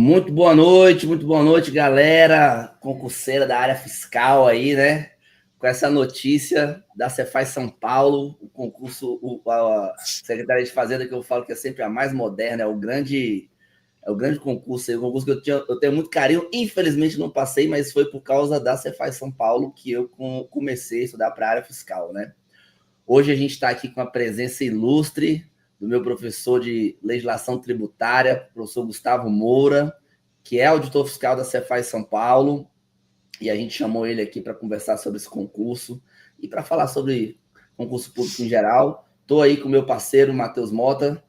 Muito boa noite, galera, concurseira da área fiscal aí, né? Com essa notícia da Cefaz São Paulo, o concurso, a Secretaria de Fazenda, que eu falo que é sempre a mais moderna, é o grande concurso, é um concurso que eu tenho muito carinho. Infelizmente não passei, mas foi por causa da Cefaz São Paulo que eu comecei a estudar para a área fiscal, né? Hoje a gente está aqui com a presença ilustre do meu professor de legislação tributária, professor Gustavo Moura, que é auditor fiscal da Cefaz São Paulo, e a gente chamou ele aqui para conversar sobre esse concurso e para falar sobre concurso público em geral. Estou aí com o meu parceiro, Matheus Mota,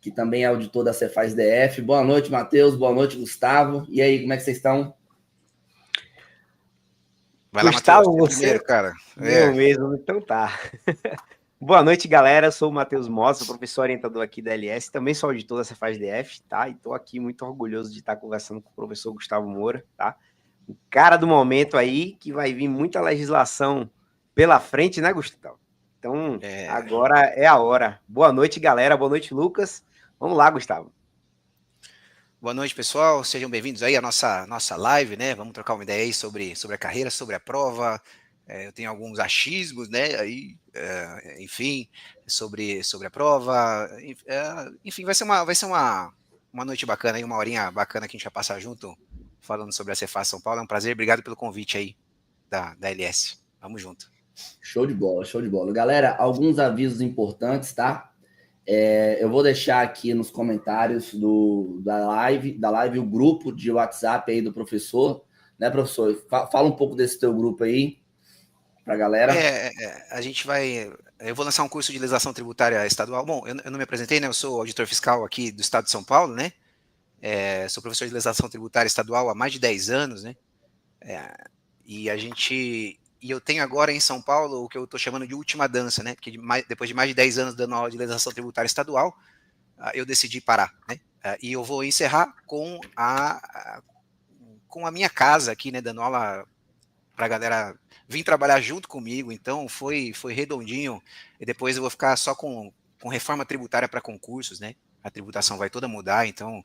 que também é auditor da Cefaz DF. Boa noite, Matheus. Boa noite, Gustavo. E aí, como é que vocês estão? Vai lá, Gustavo, Matheus, você primeiro, cara. Eu mesmo, então tá. Boa noite, galera. Eu sou o Matheus Mossa, professor orientador aqui da LS, também sou auditor da Cefaz DF, tá? E tô aqui muito orgulhoso de estar conversando com o professor Gustavo Moura, tá? O cara do momento aí, que vai vir muita legislação pela frente, né, Gustavo? Então, agora é a hora. Boa noite, galera. Boa noite, Lucas. Vamos lá, Gustavo. Boa noite, pessoal. Sejam bem-vindos aí à nossa live, né? Vamos trocar uma ideia aí sobre a carreira, sobre a prova. Eu tenho alguns achismos, né? Aí, enfim, sobre a prova. Enfim, vai ser uma noite bacana aí, uma horinha bacana que a gente vai passar junto, falando sobre a Cefaz São Paulo. É um prazer. Obrigado pelo convite aí da LS. Vamos junto. Show de bola, show de bola. Galera, alguns avisos importantes, tá? Eu vou deixar aqui nos comentários da live o grupo de WhatsApp aí do professor, né, professor? Fala um pouco desse teu grupo aí para a galera. A gente vai. Eu vou lançar um curso de legislação tributária estadual. Bom, eu não me apresentei, né? Eu sou auditor fiscal aqui do estado de São Paulo, né? Sou professor de legislação tributária estadual há mais de 10 anos, né? E eu tenho agora em São Paulo o que eu estou chamando de última dança, né? Porque depois de mais de 10 anos dando aula de legislação tributária estadual, eu decidi parar, né? E eu vou encerrar com a minha casa aqui, né? Dando aula para a galera vir trabalhar junto comigo. Então foi redondinho. E depois eu vou ficar só com reforma tributária para concursos, né? A tributação vai toda mudar, então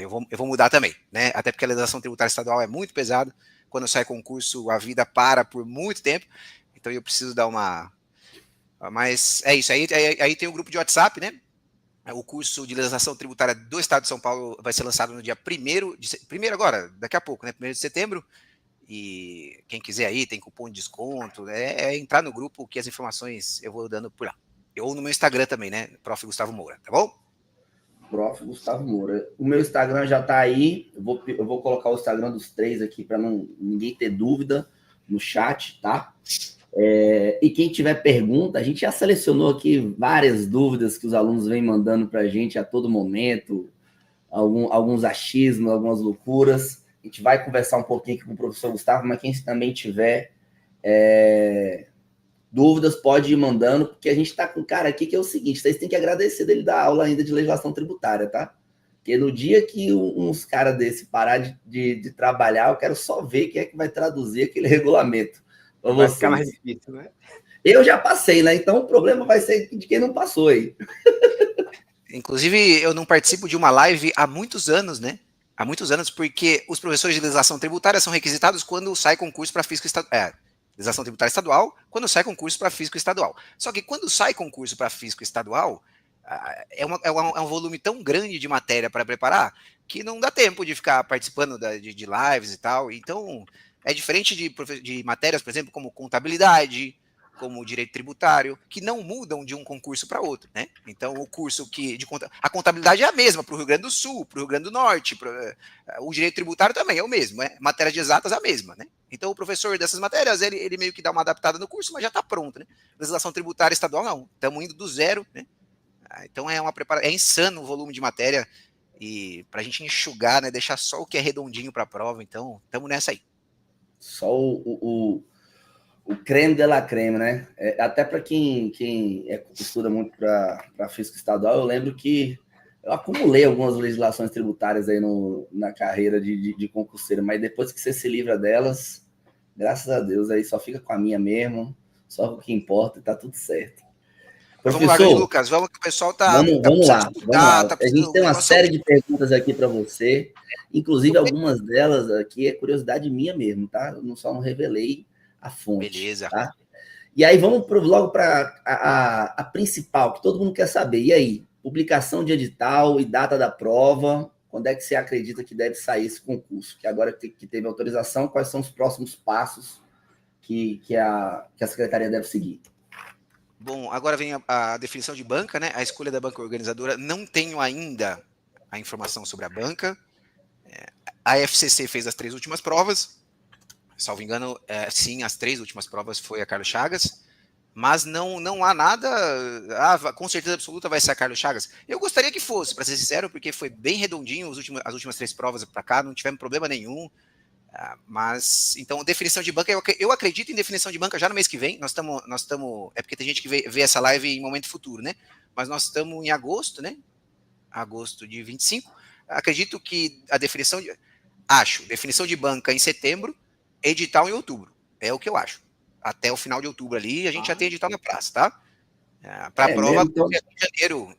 eu vou mudar também, né? Até porque a legislação tributária estadual é muito pesada. Quando sai concurso, a vida para por muito tempo. Então eu preciso dar uma. Mas é isso. Aí tem o grupo de WhatsApp, né? O curso de legislação tributária do Estado de São Paulo vai ser lançado no dia 1º agora, daqui a pouco, né? 1º de setembro. E quem quiser aí, tem cupom de desconto. É entrar no grupo que as informações eu vou dando por lá. Ou no meu Instagram também, né? Prof. Gustavo Moura, tá bom? Prof. Gustavo Moura. O meu Instagram já tá aí. Eu vou colocar o Instagram dos três aqui para ninguém ter dúvida no chat, tá? E quem tiver pergunta, a gente já selecionou aqui várias dúvidas que os alunos vêm mandando para a gente a todo momento, alguns achismos, algumas loucuras. A gente vai conversar um pouquinho aqui com o professor Gustavo, mas quem também tiver dúvidas pode ir mandando, porque a gente está com um cara aqui que é o seguinte, vocês têm que agradecer dele dar aula ainda de legislação tributária, tá? Porque no dia que uns caras desse parar de trabalhar, eu quero só ver quem é que vai traduzir aquele regulamento. Vai ficar mais difícil, né? Eu já passei, né? Então o problema vai ser de quem não passou aí. Inclusive, eu não participo de uma live há muitos anos, né? Há muitos anos, porque os professores de legislação tributária são requisitados quando sai concurso para fisco estadual. Legislação tributária estadual, quando sai concurso para fisco estadual. Só que quando sai concurso para fisco estadual, é um volume tão grande de matéria para preparar que não dá tempo de ficar participando de lives e tal. Então, é diferente de matérias, por exemplo, como contabilidade, como direito tributário, que não mudam de um concurso para outro, né? Então, o curso a contabilidade é a mesma para o Rio Grande do Sul, para o Rio Grande do Norte, o direito tributário também é o mesmo, matéria de exatas é a mesma, né? Então, o professor dessas matérias, ele meio que dá uma adaptada no curso, mas já está pronto, né? Legislação tributária estadual, não. Estamos indo do zero, né? Então, é insano o volume de matéria e para a gente enxugar, né? Deixar só o que é redondinho para a prova. Então, estamos nessa aí. Só o creme de la creme, né? Até para quem estuda muito para fisco estadual, eu lembro que eu acumulei algumas legislações tributárias aí na carreira de concurseiro, mas depois que você se livra delas, graças a Deus, aí só fica com a minha mesmo, só o que importa e tá tudo certo. Vamos lá, Professor, Lucas, vamos que o pessoal vamos precisando lá, vamos estudar, lá. A gente tem uma série de perguntas aqui para você, inclusive algumas delas aqui é curiosidade minha mesmo, tá? Eu só não revelei a fonte. Beleza. Tá? E aí vamos logo para a principal, que todo mundo quer saber. E aí, publicação de edital e data da prova, quando é que você acredita que deve sair esse concurso? Que agora que teve autorização, quais são os próximos passos que a secretaria deve seguir? Bom, agora vem a definição de banca, né? A escolha da banca organizadora. Não tenho ainda a informação sobre a banca. A FCC fez as 3 últimas provas. Salvo engano, sim, as 3 últimas provas foi a Carlos Chagas. Mas não há nada. Com certeza absoluta vai ser a Carlos Chagas. Eu gostaria que fosse, para ser sincero, porque foi bem redondinho as últimas 3 provas para cá, não tivemos problema nenhum. Mas, então, definição de banca, eu acredito em definição de banca já no mês que vem. Nós estamos, é porque tem gente que vê essa live em momento futuro, né? Mas nós estamos em agosto, né? Agosto de 25. Acredito que a definição de banca em setembro, edital em outubro. É o que eu acho. Até o final de outubro ali, a gente já tem edital na praça, tá? Para a prova, então... em janeiro.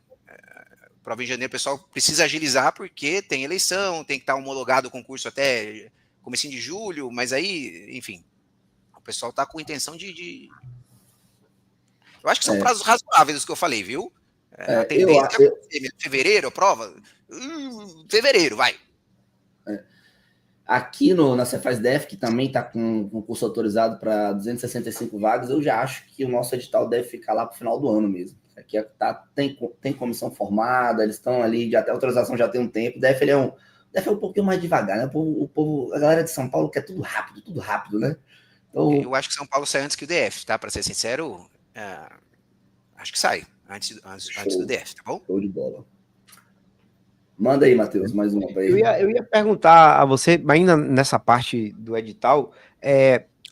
Prova em janeiro, o pessoal precisa agilizar porque tem eleição, tem que estar homologado o concurso até comecinho de julho, mas aí, enfim, o pessoal está com intenção de... Eu acho que são prazos razoáveis os que eu falei, viu? A tendência é fevereiro, a prova? Fevereiro, vai. Aqui na Cefaz DF, que também está com um concurso autorizado para 265 vagas, eu já acho que o nosso edital deve ficar lá para o final do ano mesmo. Aqui tem comissão formada, eles estão ali, até a autorização já tem um tempo. DF é um pouquinho mais devagar, né? A galera de São Paulo quer tudo rápido, né? Então, eu acho que São Paulo sai antes que o DF, tá? Para ser sincero, acho que sai antes do DF, tá bom? Show de bola. Manda aí, Matheus, mais uma para ele. Eu ia perguntar a você, ainda nessa parte do edital,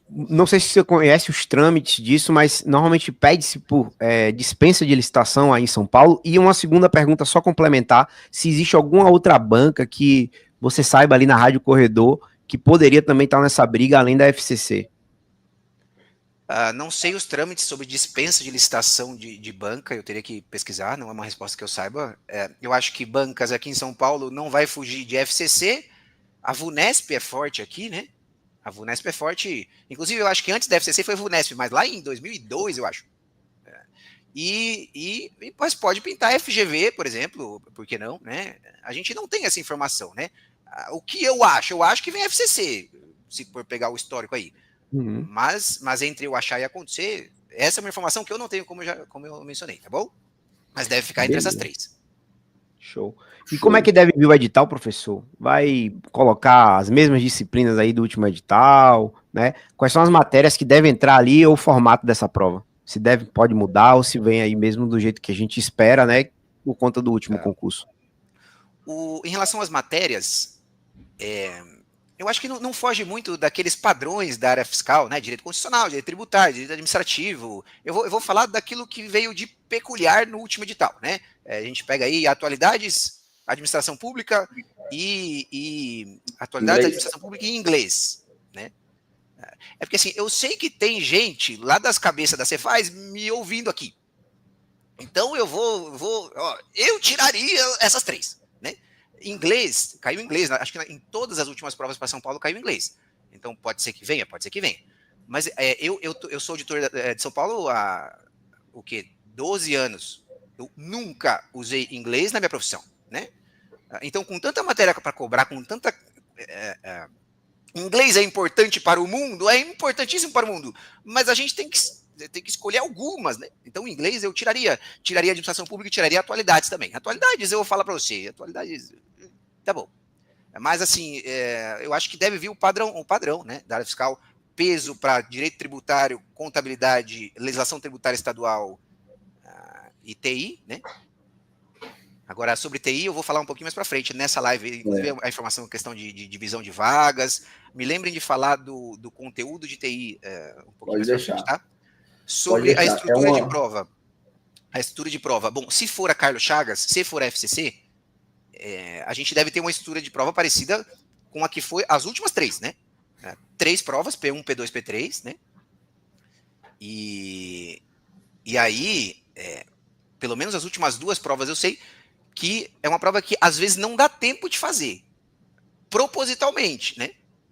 não sei se você conhece os trâmites disso, mas normalmente pede-se por dispensa de licitação aí em São Paulo. E uma segunda pergunta, só complementar, se existe alguma outra banca que você saiba ali na Rádio Corredor que poderia também estar nessa briga, além da FCC. Não sei os trâmites sobre dispensa de licitação de banca, eu teria que pesquisar, não é uma resposta que eu saiba. Eu acho que bancas aqui em São Paulo não vai fugir de FCC, a VUNESP é forte aqui, né? A VUNESP é forte, inclusive eu acho que antes da FCC foi a VUNESP, mas lá em 2002, eu acho. Mas pode pintar FGV, por exemplo, por que não, né? A gente não tem essa informação, né? O que eu acho que vem FCC, se for pegar o histórico aí. Uhum. Mas entre eu achar e acontecer, essa é uma informação que eu não tenho, como eu mencionei, tá bom? Mas deve ficar entre essas 3. Show. E como é que deve vir o edital, professor? Vai colocar as mesmas disciplinas aí do último edital, né? Quais são as matérias que devem entrar ali ou o formato dessa prova? Se pode mudar ou se vem aí mesmo do jeito que a gente espera, né? Por conta do último concurso. Em relação às matérias, eu acho que não foge muito daqueles padrões da área fiscal, né? Direito constitucional, direito tributário, direito administrativo. Eu vou falar daquilo que veio de peculiar no último edital, né? A gente pega aí atualidades, administração pública e atualidades da administração pública em inglês, né? É porque assim, eu sei que tem gente lá das cabeças da Cefaz me ouvindo aqui. Então eu eu tiraria essas 3, né? Inglês, caiu inglês, acho que em todas as últimas provas para São Paulo caiu inglês. Então pode ser que venha. Mas eu sou auditor de São Paulo há 12 anos. Eu nunca usei inglês na minha profissão, né? Então, com tanta matéria para cobrar, com tanta... inglês é importante para o mundo? É importantíssimo para o mundo, mas a gente tem que escolher algumas, né? Então, em inglês eu tiraria administração pública e tiraria atualidades também. Atualidades eu vou falar para você, atualidades, tá bom. Mas, assim, eu acho que deve vir o padrão, né, da área fiscal, peso para direito tributário, contabilidade, legislação tributária estadual e TI, né? Agora, sobre TI, eu vou falar um pouquinho mais para frente, nessa live, inclusive a informação, questão de divisão de vagas. Me lembrem de falar do conteúdo de TI um pouquinho mais para frente, tá? Sobre a estrutura de prova. A estrutura de prova. Bom, se for a Carlos Chagas, se for a FCC, a gente deve ter uma estrutura de prova parecida com a que foi as últimas 3, né? 3 provas, P1, P2, P3, né? E aí, pelo menos as últimas 2 provas eu sei, que é uma prova que às vezes não dá tempo de fazer, propositalmente, né?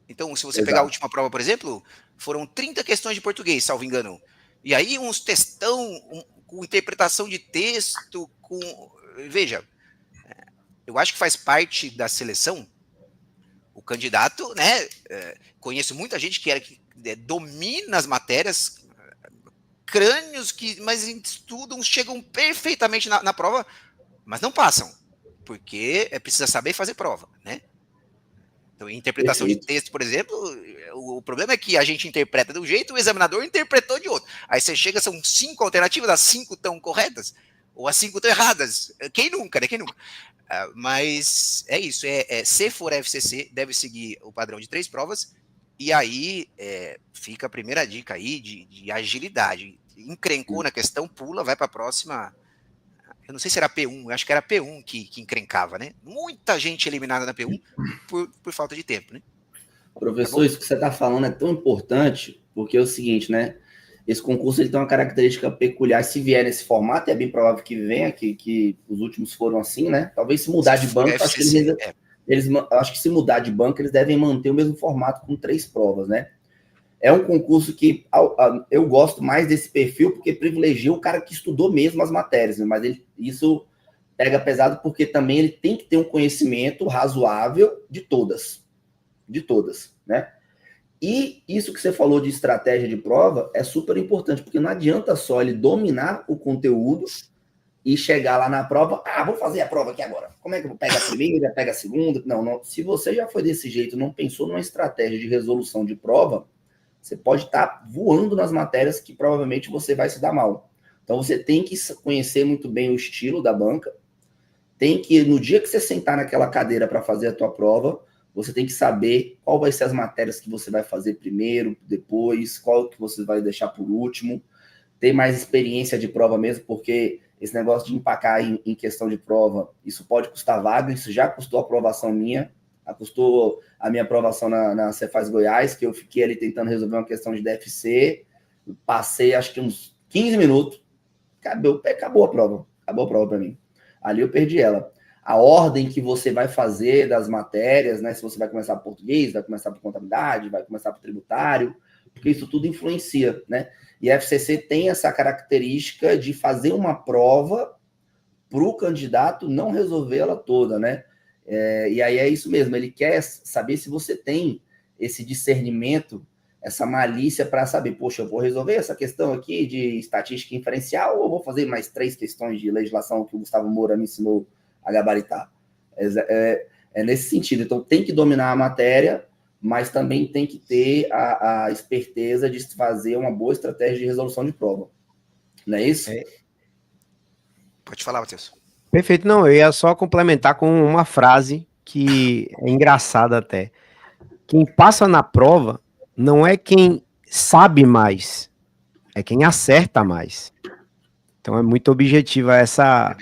Então, se você pegar a última prova, por exemplo, foram 30 questões de português, salvo engano. E aí uns textão com interpretação de texto, Veja, eu acho que faz parte da seleção o candidato, né? Conheço muita gente que domina as matérias, crânios mas estudam, chegam perfeitamente na prova, mas não passam, porque precisa saber fazer prova, né? Então, interpretação de texto, por exemplo, o problema é que a gente interpreta de um jeito, o examinador interpretou de outro. Aí você chega, são 5 alternativas, as 5 estão corretas, ou as 5 estão erradas. Quem nunca, né? Quem nunca? Mas é isso, se for FCC, deve seguir o padrão de 3 provas, e aí fica a primeira dica aí de agilidade. Encrencou na questão, pula, vai para a próxima. Eu não sei se era P1, eu acho que era P1 que encrencava, né? Muita gente eliminada na P1 por falta de tempo, né? Professor, isso que você está falando é tão importante, porque é o seguinte, né? Esse concurso ele tem uma característica peculiar. Se vier nesse formato, é bem provável que venha, que os últimos foram assim, né? Talvez se mudar de banco, acho que acho que se mudar de banco, eles devem manter o mesmo formato com 3 provas, né? É um concurso que eu gosto mais desse perfil, porque privilegia o cara que estudou mesmo as matérias, né? Mas isso pega pesado porque também ele tem que ter um conhecimento razoável de todas, né? E isso que você falou de estratégia de prova é super importante, porque não adianta só ele dominar o conteúdo e chegar lá na prova, vou fazer a prova aqui agora. Como é que eu vou pegar a primeira, pega a segunda? Não. Se você já foi desse jeito, não pensou numa estratégia de resolução de prova, você pode estar voando nas matérias que provavelmente você vai se dar mal. Então você tem que conhecer muito bem o estilo da banca, tem que, no dia que você sentar naquela cadeira para fazer a tua prova, você tem que saber qual vai ser as matérias que você vai fazer primeiro, depois, qual que você vai deixar por último, ter mais experiência de prova mesmo, porque esse negócio de empacar em questão de prova, isso pode custar vaga, isso já custou a aprovação minha, custou a minha aprovação na Cefaz Goiás, que eu fiquei ali tentando resolver uma questão de DFC, passei acho que uns 15 minutos, acabou a prova para mim. Ali eu perdi ela. A ordem que você vai fazer das matérias, né? Se você vai começar por português, vai começar por contabilidade, vai começar por tributário, porque isso tudo influencia, né? E a FCC tem essa característica de fazer uma prova para o candidato não resolver ela toda, né? E aí é isso mesmo, ele quer saber se você tem esse discernimento, essa malícia para saber, poxa, eu vou resolver essa questão aqui de estatística inferencial ou vou fazer mais 3 questões de legislação que o Gustavo Moura me ensinou a gabaritar? É nesse sentido. Então, tem que dominar a matéria, mas também tem que ter a esperteza de fazer uma boa estratégia de resolução de prova. Não é isso? Pode falar, Matheus. Perfeito. Não, eu ia só complementar com uma frase que é engraçada até. Quem passa na prova não é quem sabe mais, é quem acerta mais. Então é muito objetiva essa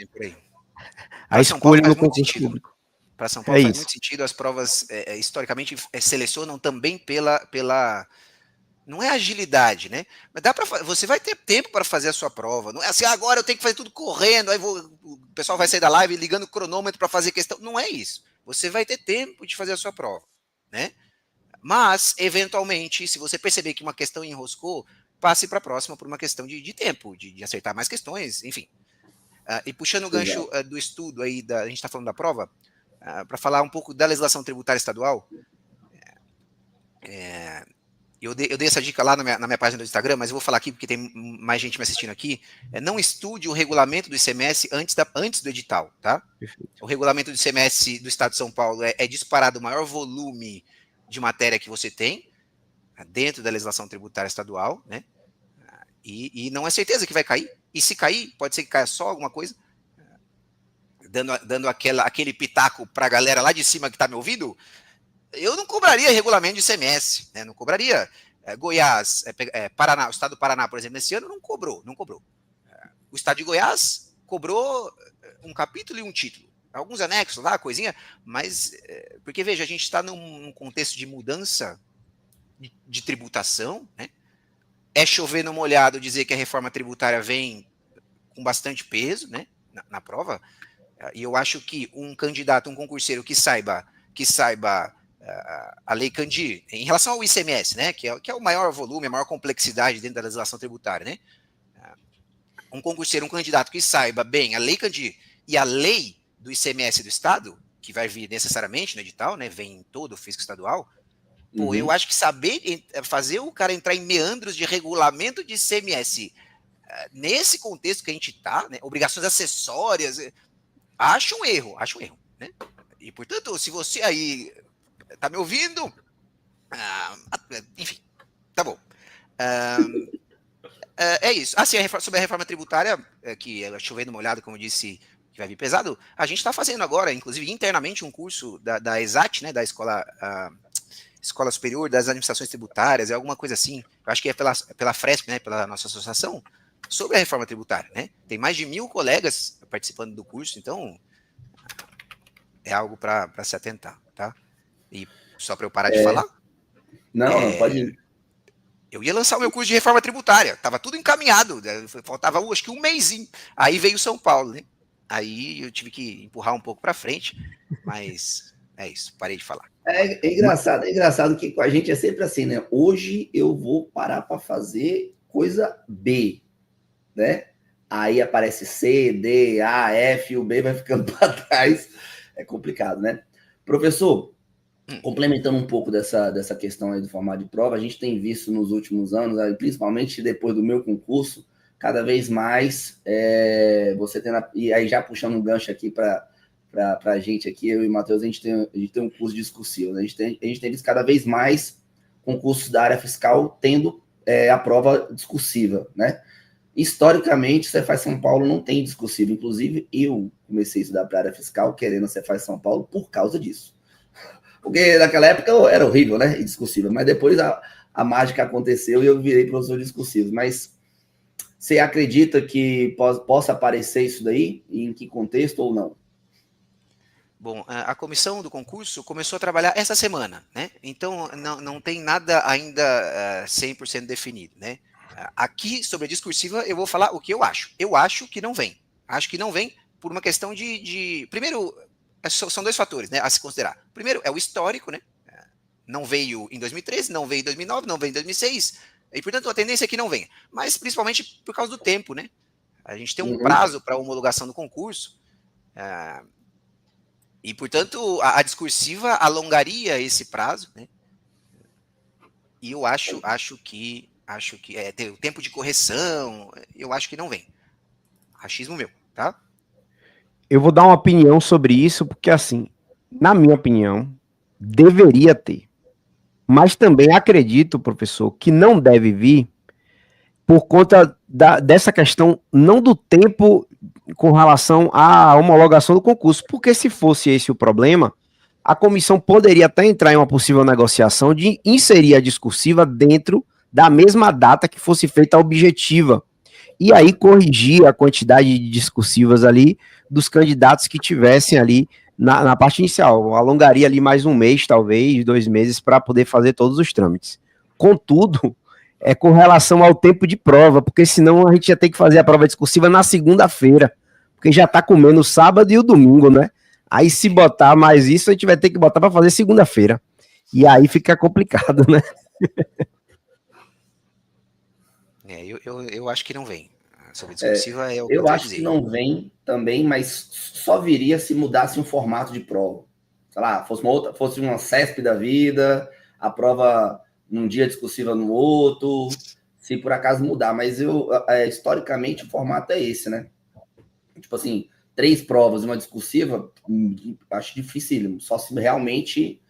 a escolha no concurso público. Para São Paulo faz muito sentido, as provas historicamente selecionam também pela não é agilidade, né? Mas você vai ter tempo para fazer a sua prova. Não é assim, agora eu tenho que fazer tudo correndo, aí o pessoal vai sair da live ligando o cronômetro para fazer questão. Não é isso. Você vai ter tempo de fazer a sua prova, né? Mas, eventualmente, se você perceber que uma questão enroscou, passe para a próxima por uma questão de tempo, de acertar mais questões, enfim. E puxando o gancho do estudo aí, a gente está falando da prova, para falar um pouco da legislação tributária estadual, eu dei essa dica lá na minha página do Instagram, mas eu vou falar aqui porque tem mais gente me assistindo aqui. Não estude o regulamento do ICMS antes do edital, tá? Perfeito. O regulamento do ICMS do Estado de São Paulo é disparado o maior volume de matéria que você tem dentro da legislação tributária estadual, né? E não é certeza que vai cair. E se cair, pode ser que caia só alguma coisa, dando aquele pitaco para a galera lá de cima que está me ouvindo. Eu não cobraria regulamento de ICMS, né? Não cobraria. Goiás, Paraná, o estado do Paraná, por exemplo, nesse ano não cobrou. O estado de Goiás cobrou um capítulo e um título. Alguns anexos lá, coisinha, mas, porque veja, a gente está num contexto de mudança de tributação, né? É chover no molhado dizer que a reforma tributária vem com bastante peso, né, na prova, e eu acho que um candidato, um concurseiro que saiba a Lei Candir, em relação ao ICMS, né, que é o maior volume, a maior complexidade dentro da legislação tributária, né, um concurseiro, um candidato que saiba bem a Lei Candir e a lei do ICMS do Estado, que vai vir necessariamente no edital, né, vem em todo o fisco estadual, pô, eu acho que saber fazer o cara entrar em meandros de regulamento de ICMS nesse contexto que a gente está, né, obrigações acessórias, acho um erro, né? E, portanto, se você aí tá me ouvindo, enfim, tá bom. É isso. Assim, sobre a reforma tributária, que é chovendo molhado, como eu disse, que vai vir pesado, a gente está fazendo agora, inclusive internamente, um curso da ESAT, né, da Escola Superior das Administrações Tributárias, é alguma coisa assim, eu acho que é pela Fresp, né, pela nossa associação, sobre a reforma tributária, né? Tem mais de 1.000 colegas participando do curso, então é algo para se atentar, tá? E só para eu parar de falar? Não, pode ir. Eu ia lançar o meu curso de reforma tributária, tava tudo encaminhado, faltava acho que um mêsinho. Aí veio São Paulo, né? Aí eu tive que empurrar um pouco para frente, mas é isso, parei de falar. É engraçado que com a gente é sempre assim, né? Hoje eu vou parar para fazer coisa B, né? Aí aparece C, D, A, F, o B vai ficando para trás. É complicado, né? Professor, complementando um pouco dessa questão aí do formato de prova, a gente tem visto nos últimos anos, principalmente depois do meu concurso, cada vez mais você tem, e aí já puxando um gancho aqui para a gente aqui, eu e o Matheus, a gente tem um curso discursivo, né? a gente tem visto cada vez mais concursos da área fiscal tendo a prova discursiva, né? Historicamente, o Cefaz São Paulo não tem discursivo, inclusive eu comecei a estudar para a área fiscal querendo a Cefaz São Paulo por causa disso. Porque naquela época era horrível, né? E discursiva. Mas depois a mágica aconteceu e eu virei professor discursivo. Mas você acredita que possa aparecer isso daí? E em que contexto ou não? Bom, a comissão do concurso começou a trabalhar essa semana, né? Então não tem nada ainda 100% definido, né? Aqui, sobre a discursiva, eu vou falar o que eu acho. Eu acho que não vem. Acho que não vem por uma questão primeiro, são dois fatores, né, a se considerar. Primeiro, é o histórico, né? Não veio em 2013, não veio em 2009, não veio em 2006, e, portanto, a tendência é que não venha. Mas, principalmente, por causa do tempo, né? A gente tem um prazo para homologação do concurso, e, portanto, a discursiva alongaria esse prazo, né? E eu acho que ter o tempo de correção, eu acho que não vem. Achismo meu, tá? Eu vou dar uma opinião sobre isso, porque, assim, na minha opinião, deveria ter. Mas também acredito, professor, que não deve vir por conta dessa questão, não do tempo com relação à homologação do concurso, porque se fosse esse o problema, a comissão poderia até entrar em uma possível negociação de inserir a discursiva dentro da mesma data que fosse feita a objetiva, e aí corrigir a quantidade de discursivas ali dos candidatos que tivessem ali na parte inicial. Alongaria ali mais um mês, talvez, 2 meses, para poder fazer todos os trâmites. Contudo, é com relação ao tempo de prova, porque senão a gente ia ter que fazer a prova discursiva na segunda-feira, porque já está comendo o sábado e o domingo, né? Aí se botar mais isso, a gente vai ter que botar para fazer segunda-feira. E aí fica complicado, né? Eu acho que não vem. Sobre discursiva é o que eu acho que não vem também, mas só viria se mudasse um formato de prova. Sei lá, fosse uma CESP da vida, a prova num dia discursiva no outro, se por acaso mudar. Mas historicamente o formato é esse, né? Tipo assim, 3 provas e uma discursiva, acho dificílimo. Só se realmente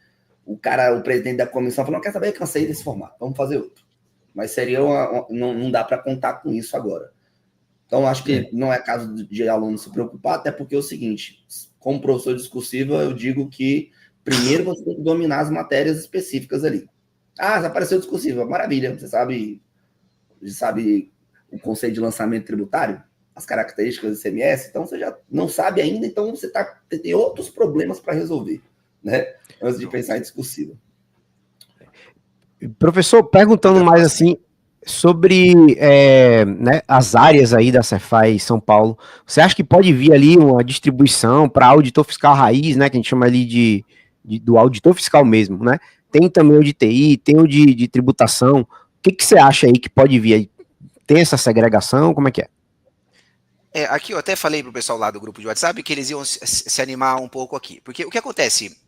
o presidente da comissão falou, não quer saber, cansei desse formato, vamos fazer outro. Mas seria não dá para contar com isso agora. Então, acho que não é caso de aluno se preocupar, até porque é o seguinte, como professor discursivo, eu digo que primeiro você tem que dominar as matérias específicas ali. Ah, já apareceu discursiva, maravilha. Você sabe o conceito de lançamento tributário? As características do ICMS? Então, você já não sabe ainda, então você tem outros problemas para resolver, né? Antes de pensar em discursiva. Professor, perguntando mais assim, sobre né, as áreas aí da Cefaz São Paulo, você acha que pode vir ali uma distribuição para auditor fiscal raiz, né, que a gente chama ali do auditor fiscal mesmo, né? Tem também o de TI, tem o de tributação. O que você acha aí que pode vir aí? Tem essa segregação? Como é que é? Aqui eu até falei pro pessoal lá do grupo de WhatsApp que eles iam se animar um pouco aqui. Porque o que acontece?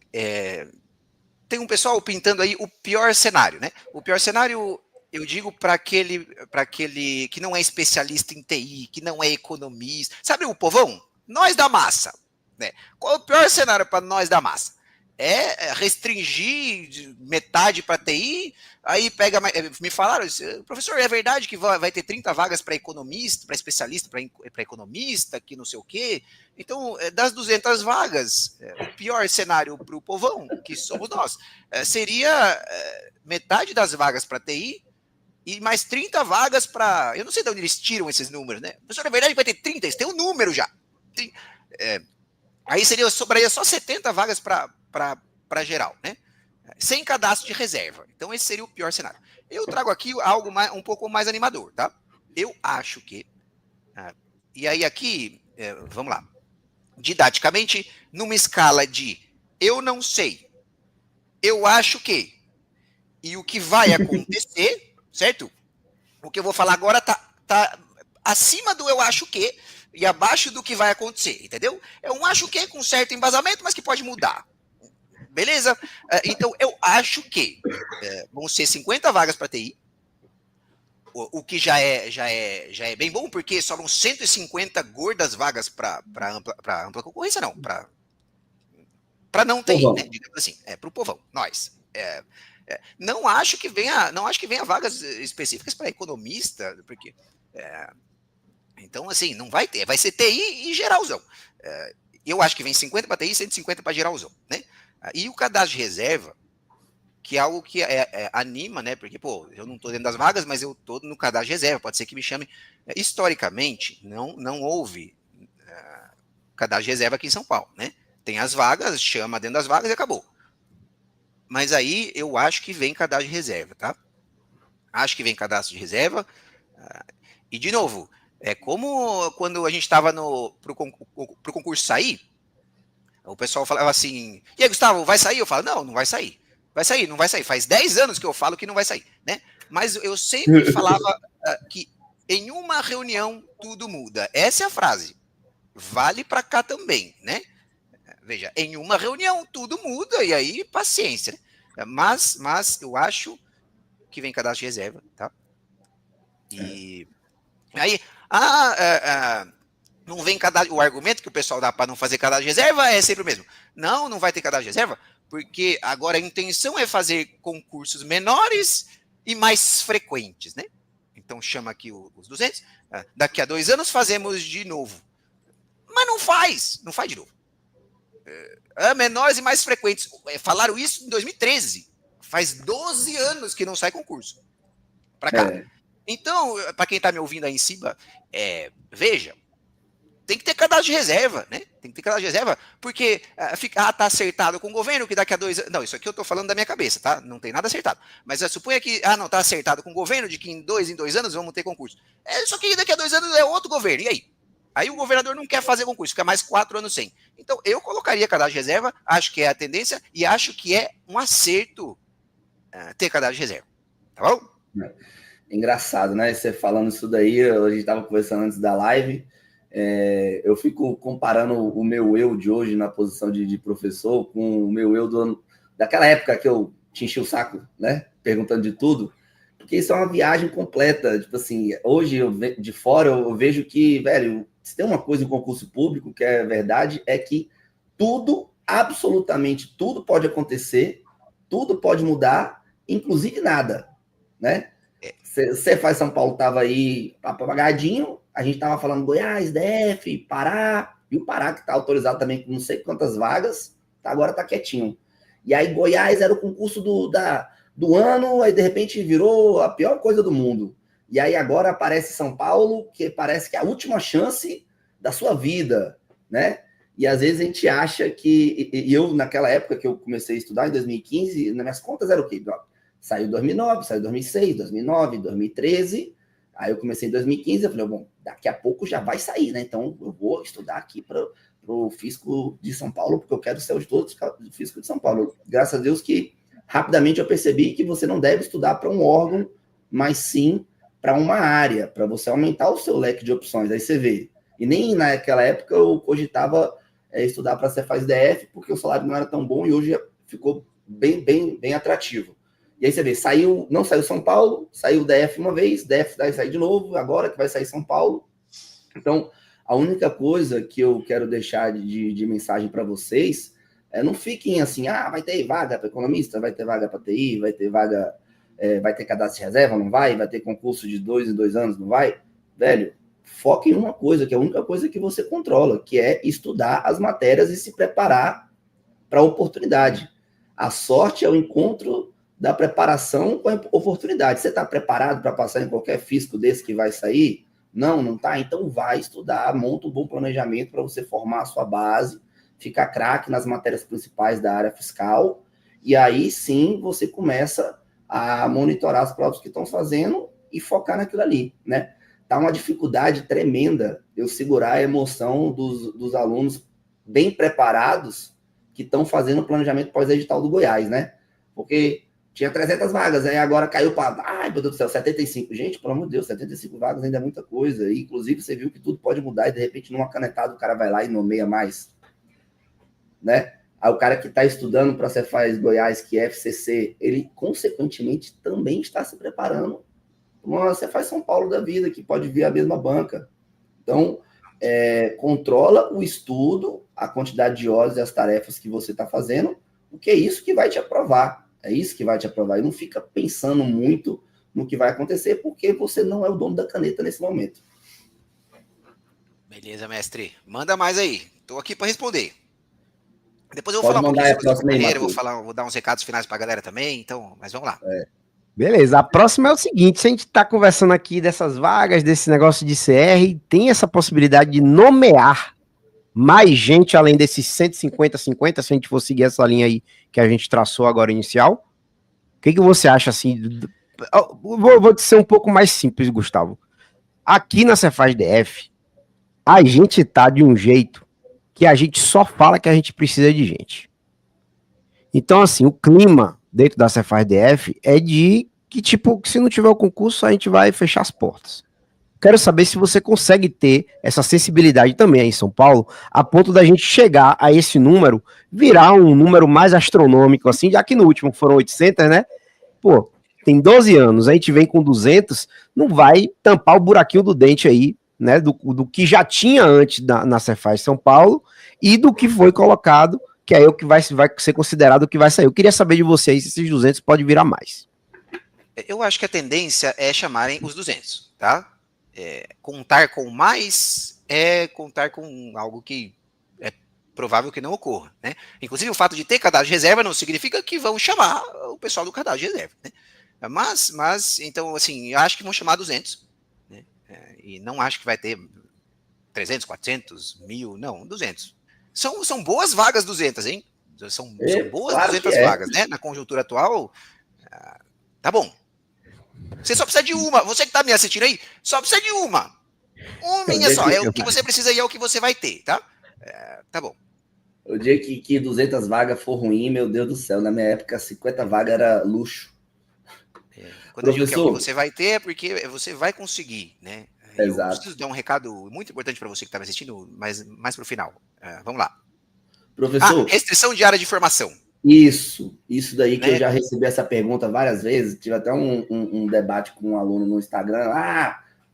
Tem um pessoal pintando aí o pior cenário, né? O pior cenário, eu digo para aquele que não é especialista em TI, que não é economista. Sabe o povão? Nós da massa. Né? Qual é o pior cenário para nós da massa? É restringir metade para TI, aí pega. Me falaram, professor, é verdade que vai ter 30 vagas para economista, para especialista, para economista, que não sei o quê. Então, das 200 vagas, o pior cenário para o povão, que somos nós, seria metade das vagas para TI e mais 30 vagas para. Eu não sei de onde eles tiram esses números, né? Professor, é verdade que vai ter 30, eles têm um número já. Aí sobraria só 70 vagas para geral, né? Sem cadastro de reserva. Então, esse seria o pior cenário. Eu trago aqui algo um pouco mais animador, tá? Eu acho que. E aí, aqui, vamos lá. Didaticamente, numa escala de eu não sei, eu acho que, e o que vai acontecer, certo? O que eu vou falar agora tá acima do eu acho que e abaixo do que vai acontecer, entendeu? É um acho que com certo embasamento, mas que pode mudar. Beleza? Então, eu acho que vão ser 50 vagas para TI, o que já é bem bom, porque sobram 150 gordas vagas para ampla concorrência, não, para não TI, né? Digamos assim, para o povão, nós. Não acho que venha vagas específicas para economista, porque então, assim, não vai ter, vai ser TI e geralzão. Eu acho que vem 50 para TI e 150 para geralzão, né? E o cadastro de reserva, que é algo que anima, né? Porque, pô, eu não estou dentro das vagas, mas eu estou no cadastro de reserva, pode ser que me chame. Historicamente, não houve cadastro de reserva aqui em São Paulo, né? Tem as vagas, chama dentro das vagas e acabou. Mas aí eu acho que vem cadastro de reserva, tá? Acho que vem cadastro de reserva. E, de novo, é como quando a gente estava pro concurso sair, o pessoal falava assim, e aí, Gustavo, vai sair? Eu falo, não vai sair. Vai sair, não vai sair. Faz 10 anos que eu falo que não vai sair, né? Mas eu sempre falava que em uma reunião tudo muda. Essa é a frase. Vale para cá também, né? Veja, em uma reunião tudo muda e aí paciência. Mas eu acho que vem cadastro de reserva, tá? E aí, não vem cadastro. O argumento que o pessoal dá para não fazer cadastro de reserva é sempre o mesmo. Não vai ter cadastro de reserva, porque agora a intenção é fazer concursos menores e mais frequentes, né? Então chama aqui os 200. Daqui a 2 anos fazemos de novo. Mas não faz de novo. Menores e mais frequentes. Falaram isso em 2013. Faz 12 anos que não sai concurso. Para cá. Então, para quem está me ouvindo aí em cima, veja, tem que ter cadastro de reserva, né? Tem que ter cadastro de reserva, porque tá acertado com o governo que daqui a 2 anos... Não, isso aqui eu estou falando da minha cabeça, tá? Não tem nada acertado. Mas suponha que, não, tá acertado com o governo de que em 2 anos vamos ter concurso. Só que daqui a 2 anos é outro governo, e aí? Aí o governador não quer fazer concurso, fica mais 4 anos sem. Então, eu colocaria cadastro de reserva, acho que é a tendência, e acho que é um acerto ter cadastro de reserva. Tá bom? Engraçado, né? Você falando isso daí, a gente estava conversando antes da live, eu fico comparando o meu eu de hoje na posição de professor com o meu eu daquela época que eu te enchi o saco, né? Perguntando de tudo, porque isso é uma viagem completa. Tipo assim, hoje, de fora, eu vejo que, velho, se tem uma coisa em concurso público que é verdade, é que tudo, absolutamente tudo pode acontecer, tudo pode mudar, inclusive nada, né? Cefaz São Paulo estava aí apagadinho, a gente estava falando Goiás, DF, Pará, e o Pará que está autorizado também com não sei quantas vagas, agora está quietinho. E aí Goiás era o concurso do ano, aí de repente virou a pior coisa do mundo. E aí agora aparece São Paulo, que parece que é a última chance da sua vida, né? E às vezes a gente acha que... E eu, naquela época que eu comecei a estudar, em 2015, nas minhas contas era o quê? Saiu 2009, saiu 2006, 2009, 2013. Aí eu comecei em 2015, eu falei, bom, daqui a pouco já vai sair, né? Então eu vou estudar aqui para o fisco de São Paulo, porque eu quero ser auditor do fisco de São Paulo. Graças a Deus que rapidamente eu percebi que você não deve estudar para um órgão, mas sim para uma área, para você aumentar o seu leque de opções. Aí você vê. E nem naquela época eu cogitava estudar para Cefaz DF, porque o salário não era tão bom e hoje ficou bem atrativo. E aí você vê, não saiu São Paulo, saiu DF uma vez, DF vai sair de novo, agora que vai sair São Paulo. Então, a única coisa que eu quero deixar de mensagem para vocês não fiquem assim, vai ter vaga para economista, vai ter vaga para TI, vai ter vaga, vai ter cadastro de reserva, não vai ter concurso de 2 em 2 anos, não vai. Velho, foque em uma coisa, que é a única coisa que você controla, que é estudar as matérias e se preparar para a oportunidade. A sorte é o encontro da preparação com a oportunidade. Você está preparado para passar em qualquer fisco desse que vai sair? Não está? Então vai estudar, monta um bom planejamento para você formar a sua base, ficar craque nas matérias principais da área fiscal, e aí sim você começa a monitorar as provas que estão fazendo e focar naquilo ali, né? Tá uma dificuldade tremenda eu segurar a emoção dos alunos bem preparados que estão fazendo o planejamento pós-edital do Goiás, né? Porque tinha 300 vagas, aí agora caiu para, ai, meu Deus do céu, 75. Gente, pelo amor de Deus, 75 vagas ainda é muita coisa. E, inclusive, você viu que tudo pode mudar e, de repente, numa canetada, o cara vai lá e nomeia mais, né? Aí o cara que está estudando para Cefaz Goiás, que é FCC, ele, consequentemente, também está se preparando para uma Cefaz São Paulo da vida, que pode vir a mesma banca. Então, controla o estudo, a quantidade de horas e as tarefas que você está fazendo, porque é isso que vai te aprovar. É isso que vai te aprovar. E não fica pensando muito no que vai acontecer, porque você não é o dono da caneta nesse momento. Beleza, mestre. Manda mais aí. Estou aqui para responder. Depois eu vou Pode falar um pouquinho sobre a sua carreira, vou dar uns recados finais para a galera também, então, mas vamos lá. Beleza, a próxima é o seguinte, se a gente está conversando aqui dessas vagas, desse negócio de CR, tem essa possibilidade de nomear mais gente além desses 150, 50, se a gente for seguir essa linha aí que a gente traçou agora inicial? O que você acha assim? Vou te ser um pouco mais simples, Gustavo. Aqui na Cefaz DF, a gente tá de um jeito que a gente só fala que a gente precisa de gente. Então, assim, o clima dentro da Cefaz DF é de que, tipo, se não tiver o concurso, a gente vai fechar as portas. Quero saber se você consegue ter essa sensibilidade também aí em São Paulo, a ponto da gente chegar a esse número, virar um número mais astronômico, assim, já que no último foram 800, né? Pô, tem 12 anos, a gente vem com 200, não vai tampar o buraquinho do dente aí, né? Do que já tinha antes na Cefaz São Paulo e do que foi colocado, que é o que vai ser considerado o que vai sair. Eu queria saber de vocês se esses 200 pode virar mais. Eu acho que a tendência é chamarem os 200, tá? Contar com mais é contar com algo que é provável que não ocorra, né? Inclusive, o fato de ter cadastro de reserva não significa que vão chamar o pessoal do cadastro de reserva, né? Mas então, assim, eu acho que vão chamar 200, né? E não acho que vai ter 300, 400, 1000, não, 200. São boas vagas 200, hein? São boas claro 200 vagas, né? Na conjuntura atual, tá bom. Você só precisa de uma. Você que tá me assistindo aí, só precisa de uma. Uma só. É o que você precisa e é o que você vai ter, tá? Tá bom. O dia que 200 vagas for ruim, meu Deus do céu, na minha época 50 vagas era luxo. Quando eu digo que é o que você vai ter, é porque você vai conseguir, né? Exato. Eu preciso dar um recado muito importante para você que tá me assistindo, mas mais pro final. Vamos lá. Professor. Restrição de área de formação. Isso daí que eu já recebi essa pergunta várias vezes, tive até um debate com um aluno no Instagram,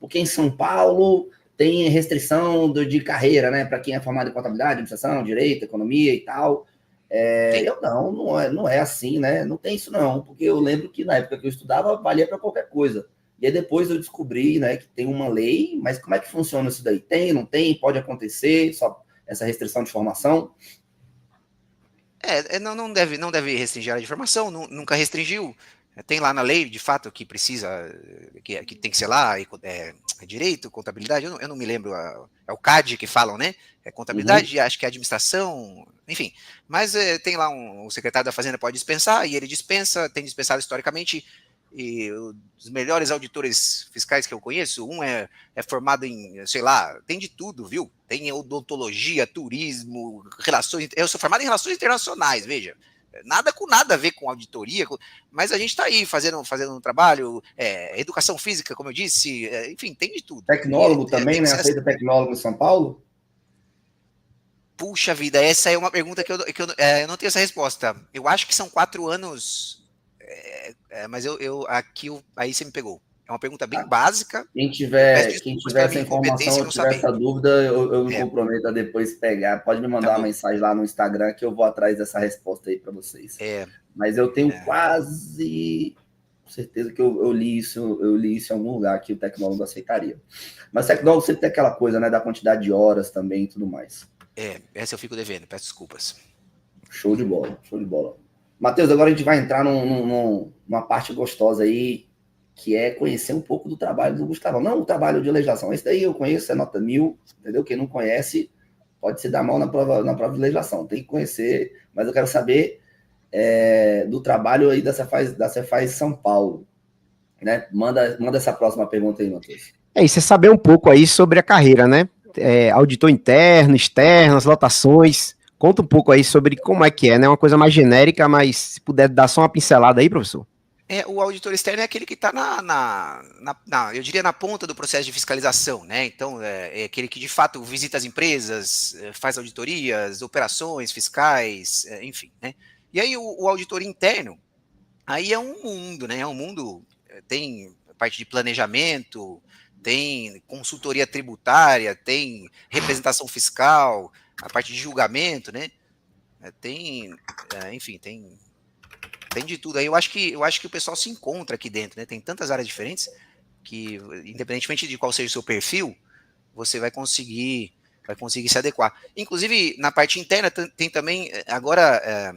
porque em São Paulo tem restrição de carreira, né, para quem é formado em contabilidade, administração, direito, economia e tal. Não é assim, né, não tem isso não, porque eu lembro que na época que eu estudava valia para qualquer coisa, e aí depois eu descobri, né, que tem uma lei, mas como é que funciona isso daí? Tem, não tem, pode acontecer, só essa restrição de formação? Não deve restringir a área de formação, nunca restringiu. Tem lá na lei, de fato, que precisa, que tem que ser lá, direito, contabilidade, eu não me lembro, é o CAD que falam, né? É contabilidade, acho que é administração, enfim. Mas tem lá o secretário da Fazenda pode dispensar, e ele dispensa, tem dispensado historicamente, e os melhores auditores fiscais que eu conheço, um é formado em, sei lá, tem de tudo, viu? Tem odontologia, turismo, relações, eu sou formado em relações internacionais, veja. Nada com nada a ver com auditoria, mas a gente está aí fazendo um trabalho, educação física, como eu disse, enfim, tem de tudo. Tecnólogo também, né? Aceita tecnólogo em São Paulo? Puxa vida, essa é uma pergunta que eu não tenho essa resposta. Eu acho que são 4 anos, mas aí você me pegou. É uma pergunta bem básica. Quem tiver essa incompetência informação ou tiver essa dúvida, eu me comprometo a depois pegar. Pode me mandar uma mensagem lá no Instagram que eu vou atrás dessa resposta aí para vocês. Mas eu tenho quase certeza que eu li isso em algum lugar que o tecnólogo aceitaria. Mas o tecnólogo sempre tem aquela coisa, né, da quantidade de horas também e tudo mais. Essa eu fico devendo, peço desculpas. Show de bola, show de bola. Matheus, agora a gente vai entrar numa parte gostosa aí, que é conhecer um pouco do trabalho do Gustavão. Não o trabalho de legislação, esse daí eu conheço, é nota 1000, entendeu? Quem não conhece pode se dar mal na prova de legislação, tem que conhecer, mas eu quero saber do trabalho aí da Cefaz São Paulo, né? Manda essa próxima pergunta aí, Matheus. Isso é saber um pouco aí sobre a carreira, né? Auditor interno, externo, as lotações. Conta um pouco aí sobre como é que é, né? Uma coisa mais genérica, mas se puder dar só uma pincelada aí, professor. O auditor externo é aquele que está eu diria, na ponta do processo de fiscalização, né? Então, é aquele que de fato visita as empresas, faz auditorias, operações fiscais, enfim, né? E aí o auditor interno, aí é um mundo, né? É um mundo, tem parte de planejamento, tem consultoria tributária, tem representação fiscal, a parte de julgamento, né? Enfim, tem de tudo. Aí eu acho que o pessoal se encontra aqui dentro, né? Tem tantas áreas diferentes que, independentemente de qual seja o seu perfil, você vai conseguir se adequar. Inclusive, na parte interna, tem também, agora,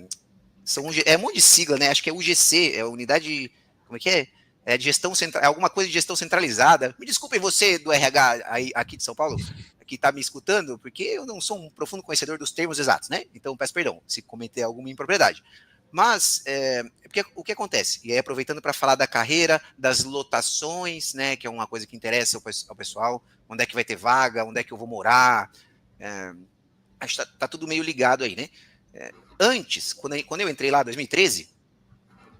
um monte de sigla, né? Acho que é UGC, é a unidade, como é que é? De gestão central, alguma coisa de gestão centralizada. Me desculpem você do RH aqui de São Paulo, que está me escutando, porque eu não sou um profundo conhecedor dos termos exatos, né? Então, peço perdão se cometer alguma impropriedade. Mas, o que acontece? E aí, aproveitando para falar da carreira, das lotações, né, que é uma coisa que interessa ao pessoal, onde é que vai ter vaga, onde é que eu vou morar, acho que tá tudo meio ligado aí, né? Antes, quando eu entrei lá em 2013,